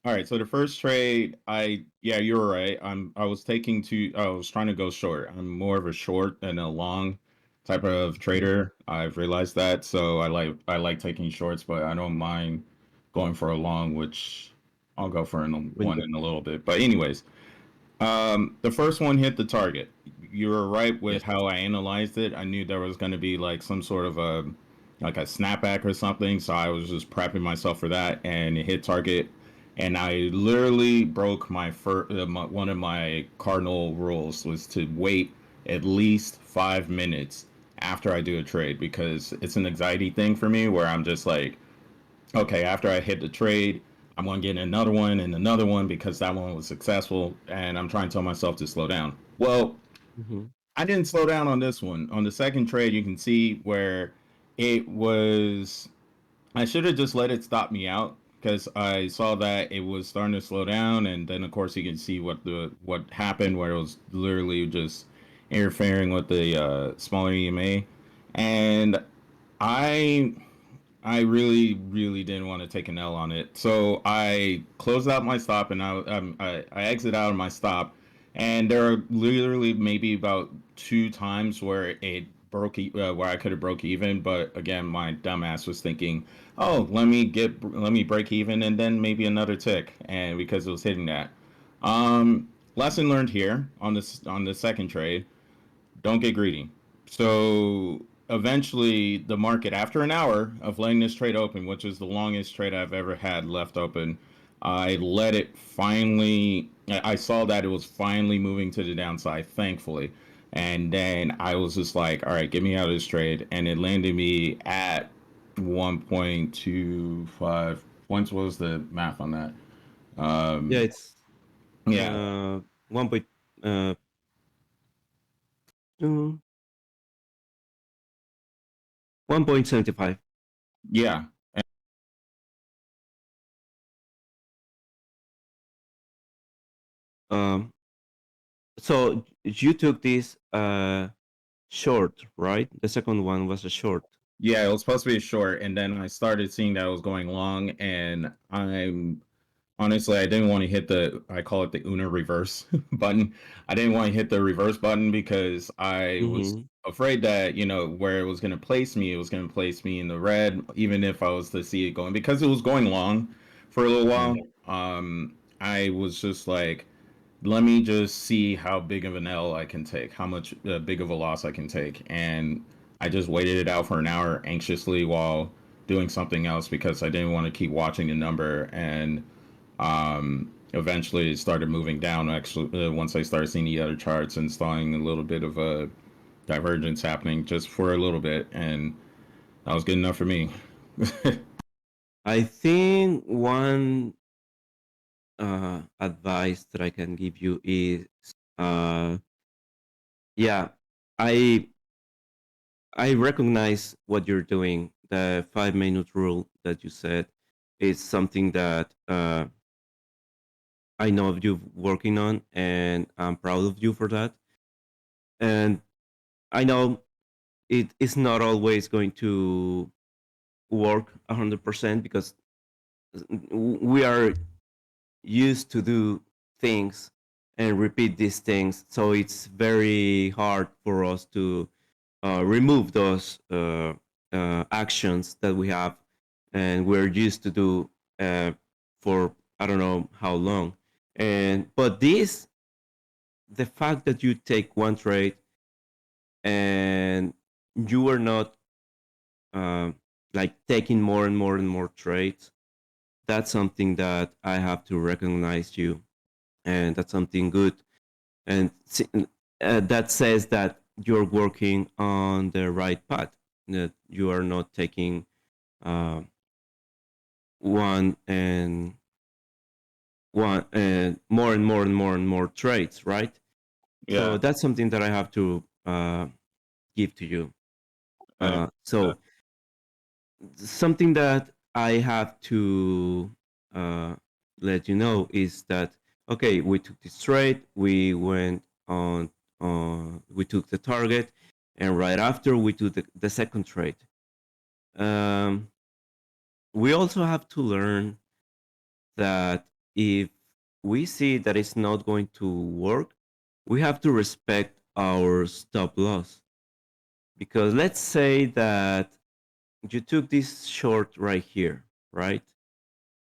Speaker 2: all right, so the first trade, yeah, you're right. I was I was trying to go short. I'm more of a short than a long type of
Speaker 1: Mhm.
Speaker 2: trader. I've realized that. So I like taking shorts, but I don't mind going for a long, which I'll go for
Speaker 1: When
Speaker 2: one in a little bit. But anyways, the first one hit the target. You were right with
Speaker 1: yes.
Speaker 2: how I analyzed it. I knew there was going to be like some sort of a like a snapback or something, so I was just prepping myself for that, and it hit target. And I literally broke my first one of my cardinal rules was to wait at least 5 minutes after I do a trade because it's an anxiety thing for me where I'm just like, okay, after I hit the trade, I'm going to get another one and another one because that one was successful. And I'm trying to tell myself to slow down. Well,
Speaker 1: Hmm.
Speaker 2: I didn't slow down on this one. On the second trade, you can see where it was. I should have just let it stop me out because I saw that it was starting to slow down. And then, of course, you can see what happened where it was literally just interfering with the smaller EMA. And I I really, really didn't want to take an L on it. So I closed out my stop and I exit out of my stop. And there are literally maybe about two times where it where I could have broke even, but again, my dumbass was thinking, oh, let me break even and then maybe another tick, and because it was hitting that. Lesson learned here on the second trade: don't get greedy. So eventually, the market, after an hour of letting this trade open, which is the longest trade I've ever had left open, I let it finally. I saw that it was finally moving to the downside, thankfully. And then I was just like, all right, get me out of this trade. And it landed me at 1.25 points. What was the math on that?
Speaker 1: Yeah,
Speaker 2: Um,
Speaker 1: it's
Speaker 2: yeah,
Speaker 1: uh, 1. Uh, mm, 1.75.
Speaker 2: yeah.
Speaker 1: Um, so you took this short, right? The second one was a short.
Speaker 2: Yeah, it was supposed to be a short, and then I started seeing that it was going long, and I'm honestly, I didn't want to hit I call it the Uno reverse button. I didn't want to hit the reverse button because I was
Speaker 1: Mm-hmm.
Speaker 2: afraid that, where it was going to place me, it was going to place me in the red, even if I was to see it going, because it was going long for a little
Speaker 1: Yeah.
Speaker 2: while. I was just like, let me just see how big of an L I can take, how much big of a loss I can take. And I just waited it out for an hour anxiously while doing something else because I didn't want to keep watching the number. And eventually it started moving down actually once I started seeing the other charts and starting a little bit of a divergence happening just for a little bit. And that was good enough for me.
Speaker 1: I think one advice that I can give you is, uh, yeah, I I recognize what you're doing. The 5 minute rule that you said is something that I know of you working on, and I'm proud of you for that. And I know it is not always going to work 100% because we are used to do things and repeat these things, so it's very hard for us to remove those actions that we have and we're used to do for I don't know how long. And but this, the fact that you take one trade and you are not uh, like taking more and more and more trades, that's something that I have to recognize you, and that's something good. And that says that you're working on the right path, that you are not taking uh, one and one and more and more and more and more trades, right? So
Speaker 2: Yeah.
Speaker 1: that's something that I have to give to you.
Speaker 2: I,
Speaker 1: So something that I have to uh, let you know is that, okay, we took this trade, we went on, we took the target, and right after we took the second trade. Um, we also have to learn that if we see that it's not going to work, we have to respect our stop loss. Because let's say that you took this short right here, right?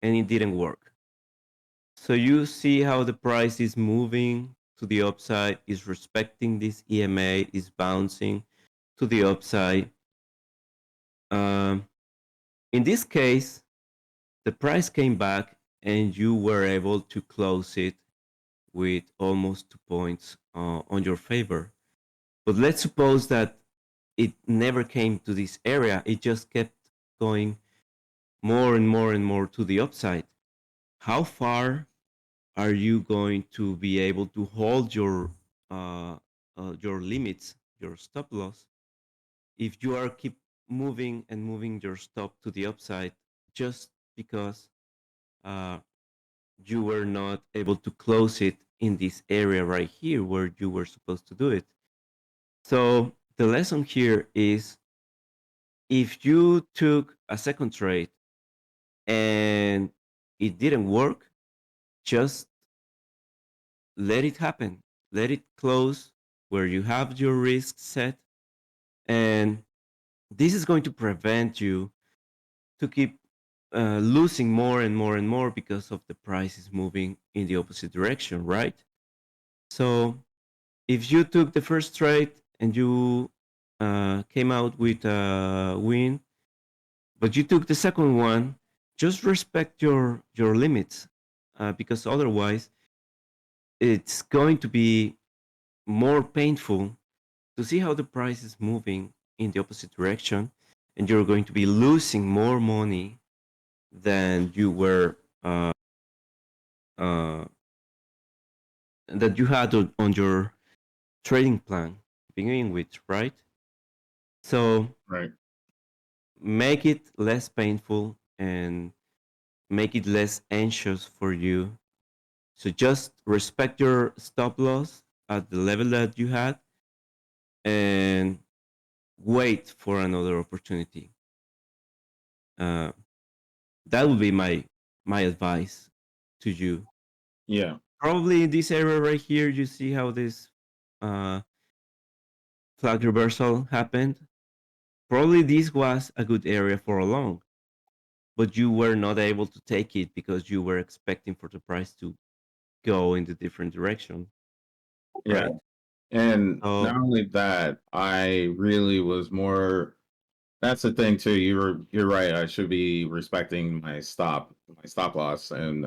Speaker 1: And it didn't work. So you see how the price is moving to the upside, is respecting this EMA, is bouncing to the upside. Um, in this case, the price came back and you were able to close it with almost 2 points on your favor. But let's suppose that it never came to this area, it just kept going more and more and more to the upside. How far are you going to be able to hold your limits, your stop loss, if you are keep moving and moving your stop to the upside just because uh, you were not able to close it in this area right here where you were supposed to do it? So the lesson here is, if you took a second trade and it didn't work, just let it happen. Let it close where you have your risk set, And this is going to prevent you to keep losing more and more and more because of the price is moving in the opposite direction, right? So if you took the first trade and you came out with a win, but you took the second one, just respect your limits, because otherwise it's going to be more painful to see how the price is moving in the opposite direction, and you're going to be losing more money than you were uh, that you had on your trading plan beginning with, right? So
Speaker 2: Right.
Speaker 1: make it less painful and make it less anxious for you. So just respect your stop loss at the level that you had and wait for another opportunity. Uh, that would be my advice to you.
Speaker 2: Yeah.
Speaker 1: Probably in this area right here, you see how this uh, flag reversal happened. Probably this was a good area for a long, but you were not able to take it because you were expecting for the price to go in the different direction,
Speaker 2: Yeah.
Speaker 1: right?
Speaker 2: And not
Speaker 1: So
Speaker 2: only that, I really was more. That's the thing too. You're right. I should be respecting my stop loss and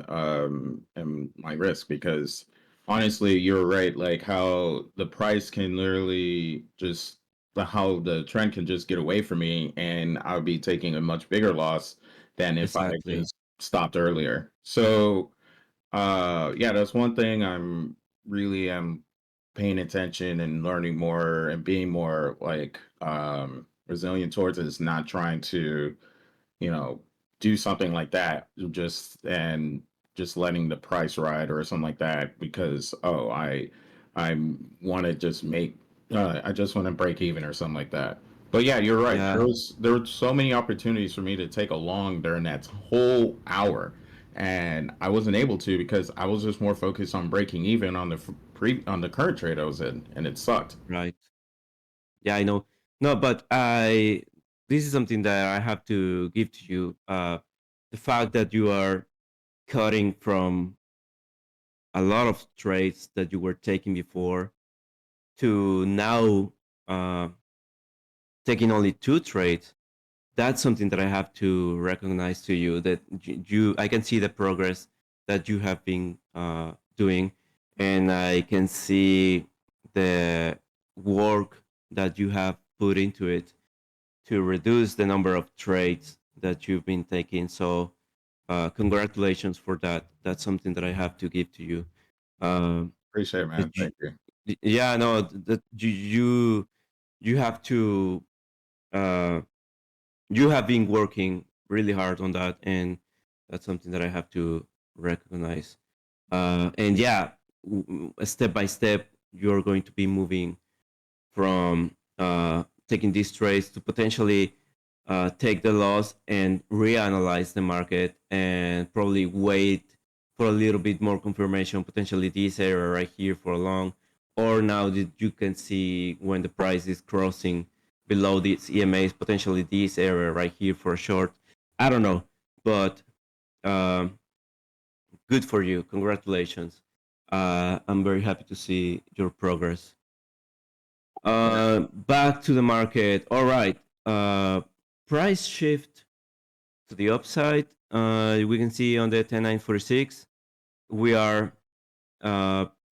Speaker 2: my risk because honestly, you're right. Like how the price can literally just how the trend can just get away from me, and I would be taking a much bigger loss than if I had
Speaker 1: exactly,
Speaker 2: just stopped earlier. So yeah, that's one thing I'm really am paying attention and learning more and being more like resilient towards is not trying to, you know, do something like that just letting the price ride or something like that because I want to just make I just want to break even or something like that. But yeah, you're right.
Speaker 1: yeah,
Speaker 2: There were so many opportunities for me to take a long during that whole hour, and I wasn't able to because I was just more focused on breaking even on the on the current trade I was in, and it sucked.
Speaker 1: right. Yeah, I know. No, but I this is something that I have to give to you. The fact that you are cutting from a lot of trades that you were taking before to now uh, taking only two trades, that's something that I have to recognize to you that you I can see the progress that you have been doing, and I can see the work that you have put into it to reduce the number of trades that you've been taking. So congratulations for that. That's something that I have to give to you. Um,
Speaker 2: Appreciate it, man.
Speaker 1: that
Speaker 2: Thank you.
Speaker 1: yeah, no, that you have to uh, you have been working really hard on that, and that's something that I have to recognize. And yeah, step by step, you're going to be moving from taking these trades to potentially take the loss and reanalyze the market and probably wait for a little bit more confirmation, potentially this area right here for a long, or now that you can see when the price is crossing below these EMAs, potentially this area right here for a short. I don't know, but um, good for you. Congratulations. I'm very happy to see your progress.
Speaker 2: Yeah.
Speaker 1: Back to the market. All right. Price shift to the upside. We can see on the 10946, we are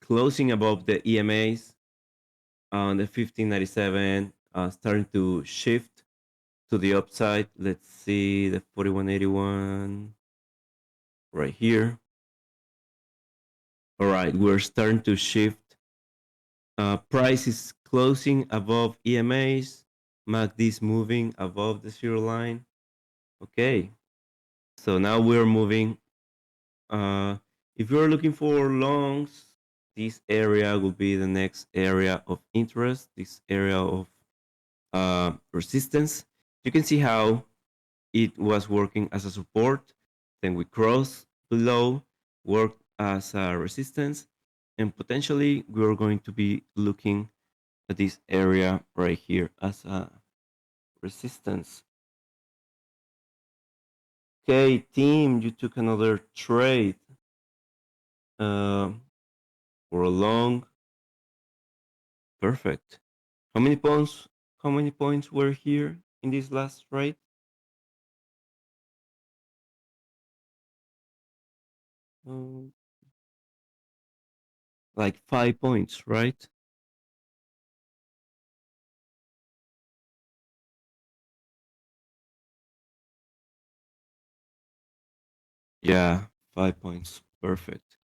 Speaker 1: closing above the EMAs on the 1597, starting to shift to the upside. Let's see the 4181 right here. All right, we're starting to shift. Price is closing above EMAs. MACD is moving above the zero line. Okay, so now we're moving. Uh, if you're looking for longs, this area will be the next area of interest, this area of resistance. You can see how it was working as a support, then we cross below, work as a resistance, and potentially we're going to be looking at this area right here as a resistance. Okay, team, you took another trade uh, for a long. Perfect. How many points? How many points were here in this last trade? Um, like 5 points, right? Yeah, 5 points. Perfect.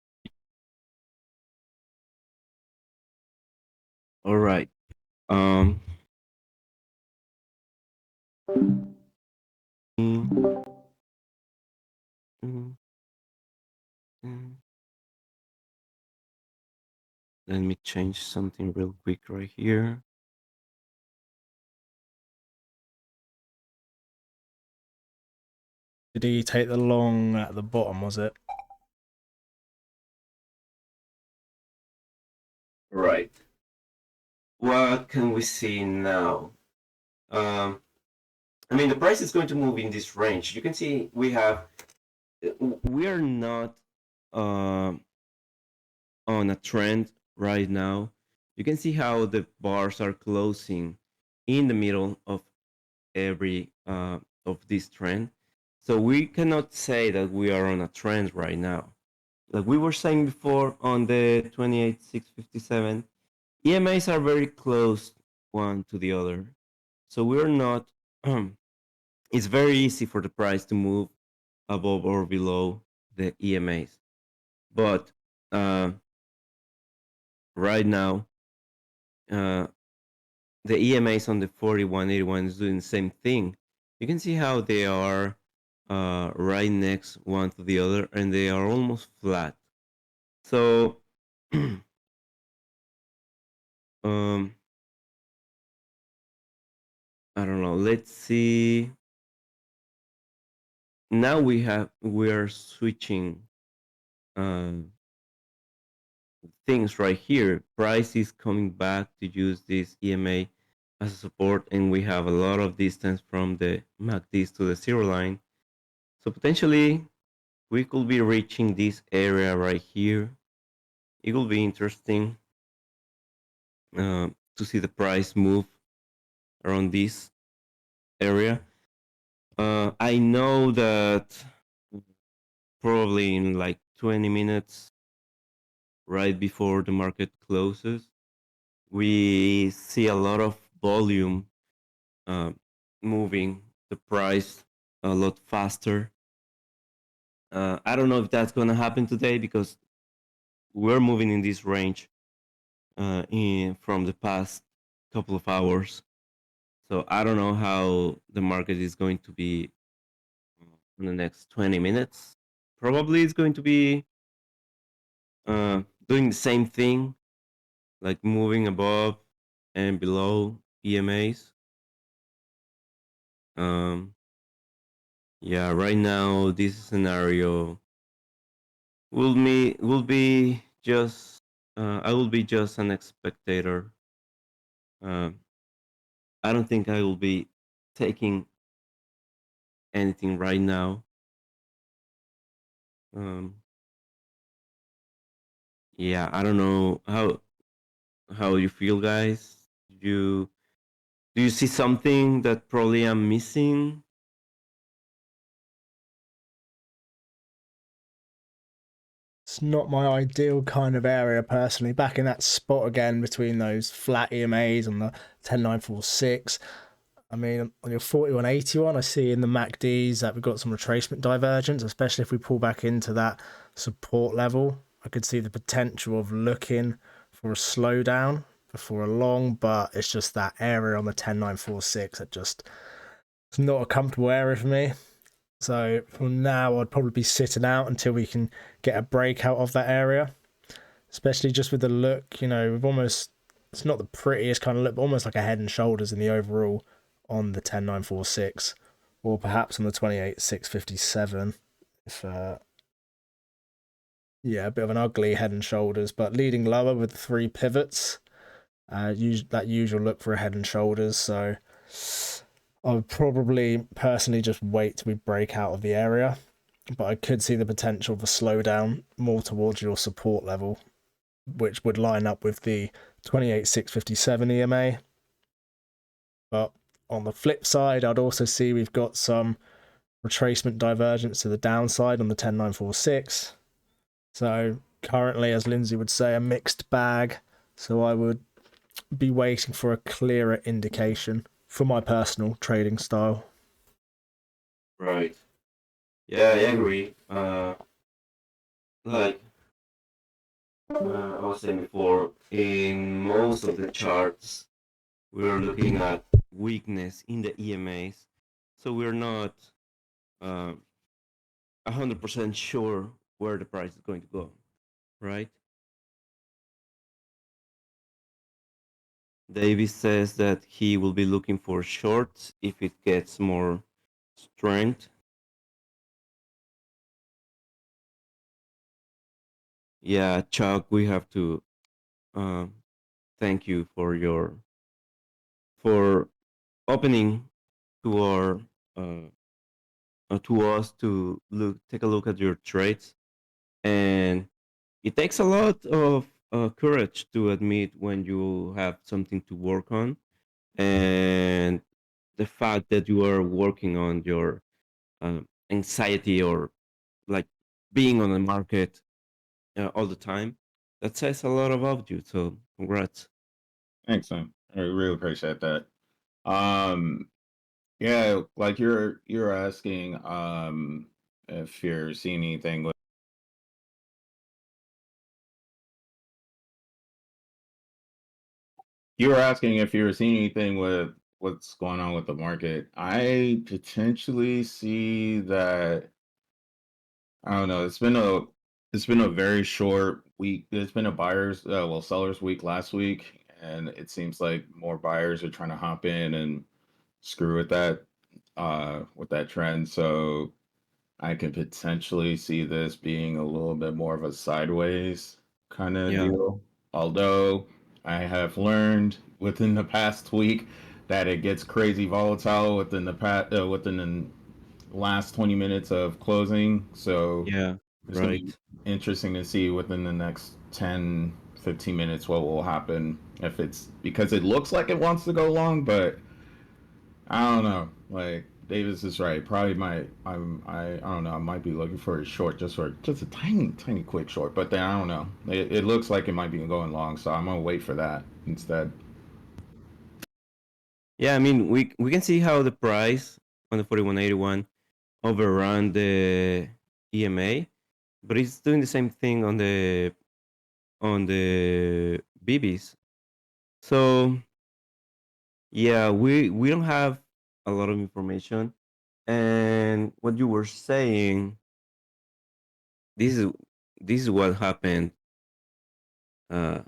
Speaker 1: All right. Um. mm, mm, mm. Let me change something real quick right here.
Speaker 3: Did he take the long at the bottom, was it?
Speaker 1: Right. What can we see now? Um, I mean, the price is going to move in this range. You can see we are not uh, on a trend right now. You can see how the bars are closing in the middle of every of this trend. So we cannot say that we are on a trend right now. Like we were saying before on the 28,657, EMAs are very close one to the other. So we're not it's very easy for the price to move above or below the EMAs. But uh, right now, uh, the EMAs on the 4181 is doing the same thing. You can see how they are right next one to the other and they are almost flat. So, um, I don't know. Let's see. Now we are switching things right here. Price is coming back to use this EMA as a support, and we have a lot of distance from the MACDs to the zero line. So potentially we could be reaching this area right here. It will be interesting to see the price move around this area. I know that probably in like 20 minutes, right before the market closes, we see a lot of volume uh, moving the price a lot faster. I don't know if that's going to happen today because we're moving in this range from the past couple of hours. So I don't know how the market is going to be in the next 20 minutes. Probably it's going to be doing the same thing, like moving above and below EMAs. Um, yeah, right now this scenario will be just I will be just an spectator. Uh, I don't think I will be taking anything right now. Um, yeah, I don't know how you feel, guys. You do you see something that probably I'm missing?
Speaker 3: It's not my ideal kind of area personally. Back in that spot again between those flat EMAs and the 10946. I mean, on your 4181, I see in the MACDs that we've got some retracement divergence, especially if we pull back into that support level. I could see the potential of looking for a slowdown before a long, but it's just that area on the 10946 that just it's not a comfortable area for me. So for now, I'd probably be sitting out until we can get a breakout of that area, especially just with the look. You know, we've almost it's not the prettiest kind of look, but almost like a head and shoulders in the overall on the 10946, or perhaps on the 28657. If yeah, a bit of an ugly head and shoulders, but leading lower with the three pivots. That usual look for a head and shoulders. So I would probably personally just wait till we break out of the area, but I could see the potential for slowdown more towards your support level, which would line up with the 28,657 EMA. But on the flip side, I'd also see we've got some retracement divergence to the downside on the 10,946. So currently, as Lindsay would say, a mixed bag. So I would be waiting for a clearer indication for my personal trading style.
Speaker 1: Right. Yeah, I agree. Like I was saying before, in most of the charts, we're looking at weakness in the EMAs, so we're not 100% sure where the price is going to go, right? Davis says that he will be looking for shorts if it gets more strength. Yeah, Chuck, we have to thank you for opening to our to us to take a look at your trades, and it takes a lot of courage to admit when you have something to work on, and the fact that you are working on your anxiety or like being on the market all the time, that says a lot about you. So congrats.
Speaker 2: Thanks, man. I really appreciate that. Um, yeah, like you're asking if you're seeing anything with you were asking if you were seeing anything with what's going on with the market. I potentially see that I don't know. It's been a very short week. It's been a sellers week last week, and it seems like more buyers are trying to hop in and screw with that trend. So I could potentially see this being a little bit more of a sideways kind of
Speaker 1: Yeah,
Speaker 2: deal. Although I have learned within the past week that it gets crazy volatile within the last 20 minutes of closing. So
Speaker 1: yeah,
Speaker 2: it's going to be
Speaker 1: right.
Speaker 2: interesting to see within the next 10-15 minutes what will happen if it's because it looks like it wants to go long, but I don't know. Like Davis is right. Probably might. I don't know. I might be looking for a short, just a tiny quick short. But then I don't know. It looks like it might be going long, so I'm gonna wait for that instead.
Speaker 1: Yeah, I mean we can see how the price on the 4181 overrun the EMA, but it's doing the same thing on the BBs. So yeah, we don't have a lot of information. And what you were saying, this is this is what happened uh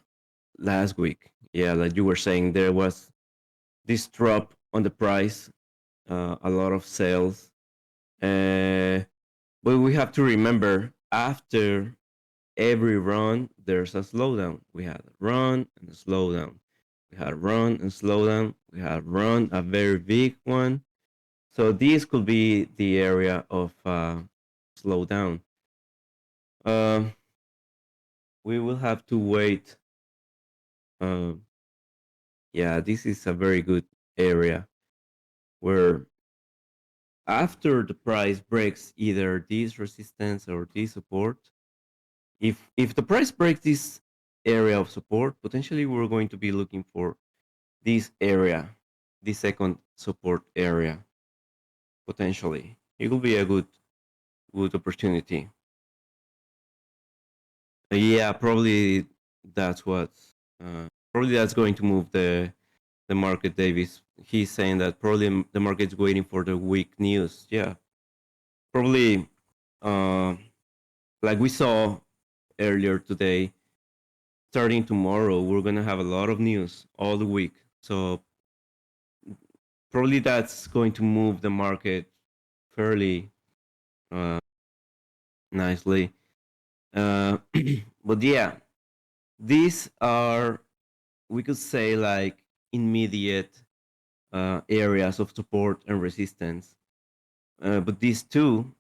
Speaker 1: last week. Yeah, like you were saying, there was this drop on the price, a lot of sales. But we have to remember, after every run, there's a slowdown. We had a run and a slowdown. We had a run and slowdown. We had a run, a very big one. So this could be the area of slowdown. Um, we will have to wait. Um, yeah, this is a very good area where after the price breaks either this resistance or this support, if the price breaks this area of support, potentially we're going to be looking for this area, this second support area. Potentially it will be a good opportunity. Yeah, probably that's what probably that's going to move the market. Davis, he's saying that probably the market's waiting for the weak news. Yeah, probably uh, like we saw earlier today, starting tomorrow, we're gonna have a lot of news all the week. So probably that's going to move the market fairly uh, nicely. But yeah, these are, we could say, like immediate areas of support and resistance. But these two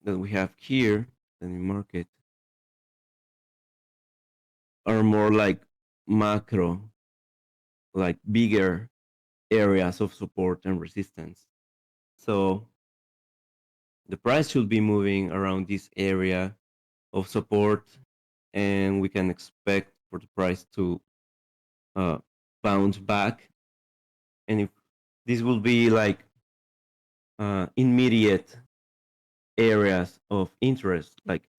Speaker 1: that we have here, let me mark it, are more like macro, like bigger areas of support and resistance. So the price should be moving around this area of support, and we can expect for the price to uh, bounce back. And if this will be like immediate areas of interest, like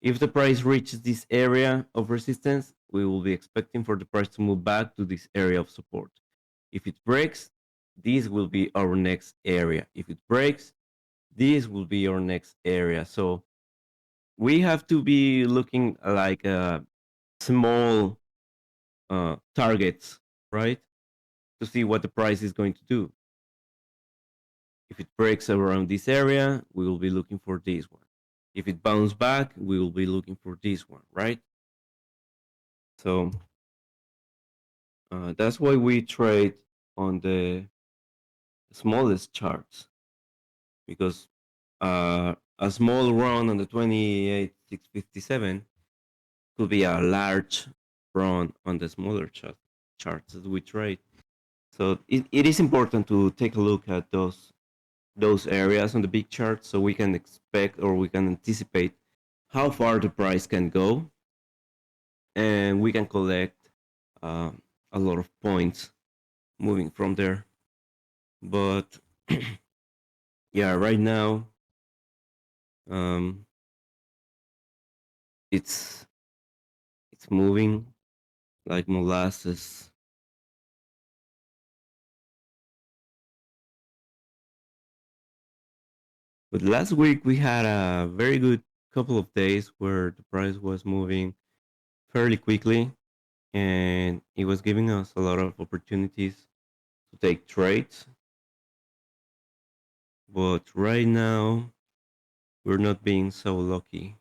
Speaker 1: if the price reaches this area of resistance, we will be expecting for the price to move back to this area of support. If it breaks, this will be our next area. If it breaks, this will be our next area. So we have to be looking like small targets, right? To see what the price is going to do. If it breaks around this area, we will be looking for this one. If it bounces back, we will be looking for this one, right? So that's why we trade on the smallest charts, because a small run on the 28,657 could be a large run on the smaller charts that we trade. So it is important to take a look at those areas on the big chart so we can expect or we can anticipate how far the price can go, and we can collect uh, a lot of points moving from there. But yeah, right now um, it's moving like molasses. But last week we had a very good couple of days where the price was moving fairly quickly, and it was giving us a lot of opportunities to take trades. But right now we're not being so lucky.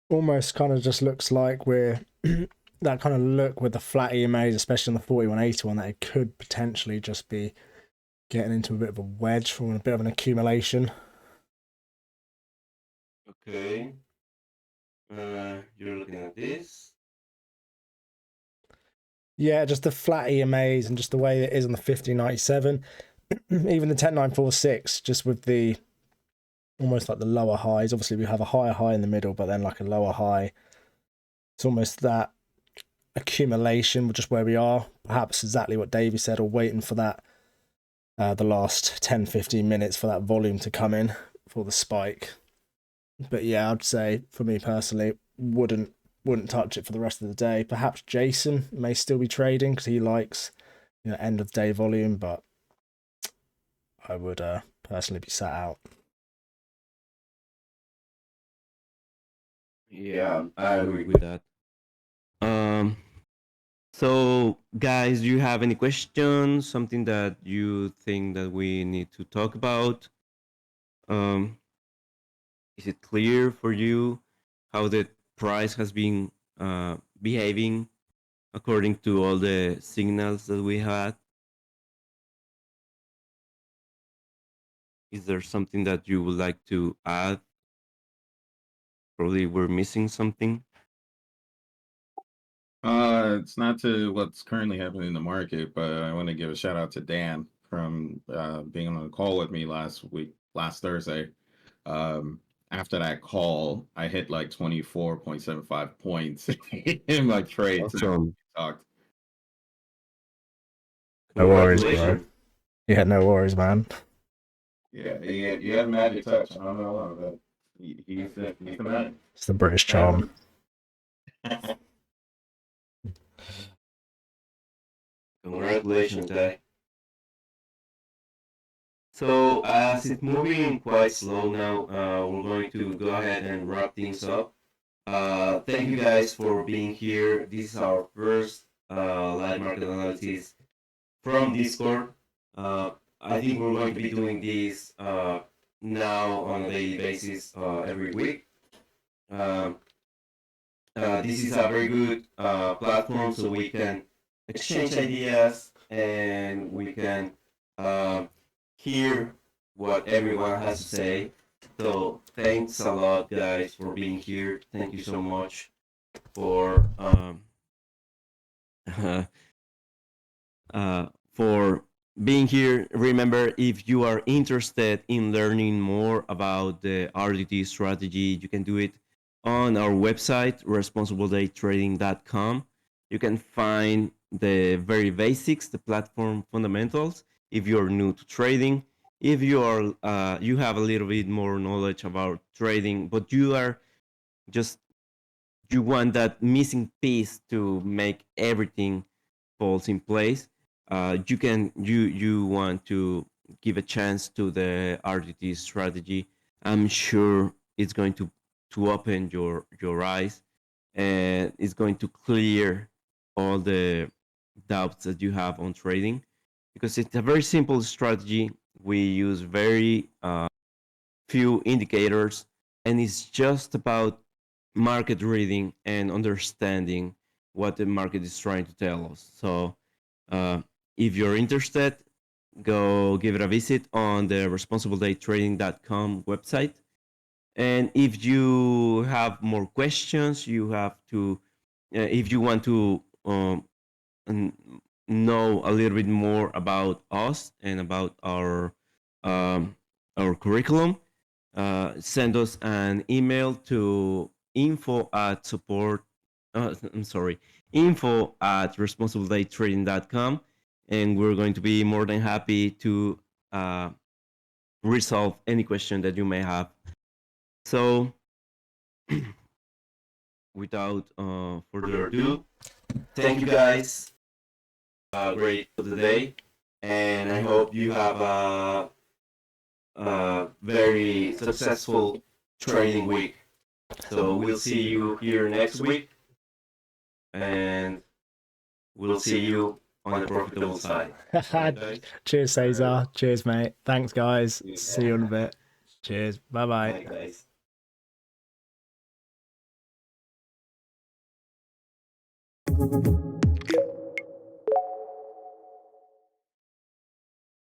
Speaker 3: Almost kind of just looks like we're that kind of look with the flat EMAs, especially on the 4181, that it could potentially just be getting into a bit of a wedge from a bit of an accumulation.
Speaker 1: Okay. You're looking at this.
Speaker 3: Yeah, just the flat EMAs and just the way it is on the 1597, even the 10946, just with the almost like the lower highs. Obviously, we have a higher high in the middle, but then like a lower high. It's almost that accumulation, just where we are. Perhaps exactly what Davey said, or waiting for that the last 10-15 minutes for that volume to come in for the spike. But yeah, I'd say for me personally, wouldn't touch it for the rest of the day. Perhaps Jason may still be trading because he likes end of day volume, but I would personally be sat out.
Speaker 1: Yeah, I agree with that. So guys, do you have any questions? Something that you think that we need to talk about? Um, is it clear for you how the price has been behaving according to all the signals that we had? Is there something that you would like to add? Probably we're missing something.
Speaker 2: It's not to what's currently happening in the market, but I want to give a shout out to Dan from being on a call with me last Thursday. Um, After that call, I hit like 24.75 points in my trade.
Speaker 1: Awesome.
Speaker 2: Talked.
Speaker 3: No worries, bro.
Speaker 1: Congratulations.
Speaker 3: Yeah, no worries, man.
Speaker 2: Yeah, he had magic touch. I don't know, but he's the man.
Speaker 3: It's the British charm.
Speaker 1: Congratulations, guy. So as it's moving quite slow now, we're going to go ahead and wrap things up. Thank you guys for being here. This is our first live market analysis from Discord. I think we're going to be doing this now on a daily basis every week. This is a very good platform, so we can exchange ideas and we can hear what everyone has to say. So thanks a lot, guys, for being here. Thank you so much for for being here. Remember, if you are interested in learning more about the RDT strategy, you can do it on our website, ResponsibleDayTrading.com. You can find the very basics, the platform fundamentals. If you're new to trading, if you are you have a little bit more knowledge about trading, but you are just you want that missing piece to make everything falls in place. You want to give a chance to the RDT strategy. I'm sure it's going to open your eyes, and it's going to clear all the doubts that you have on trading, because it's a very simple strategy. We use very few indicators, and it's just about market reading and understanding what the market is trying to tell us. So if you're interested, go give it a visit on the ResponsibleDayTrading.com website. And if you have more questions, you have to, if you want to know a little bit more about us and about our curriculum, send us an email to info@responsibledaytrading.com, and we're going to be more than happy to resolve any question that you may have. So without further ado, thank you guys. Great for the day, and I hope you have a very successful trading week. So we'll see you here next week, and we'll see you on the profitable side. Right,
Speaker 3: Cheers, Cesar. Cheers, mate. Thanks, guys. See you in a bit. Cheers. Bye-bye.
Speaker 1: Bye, guys.
Speaker 3: Thank you.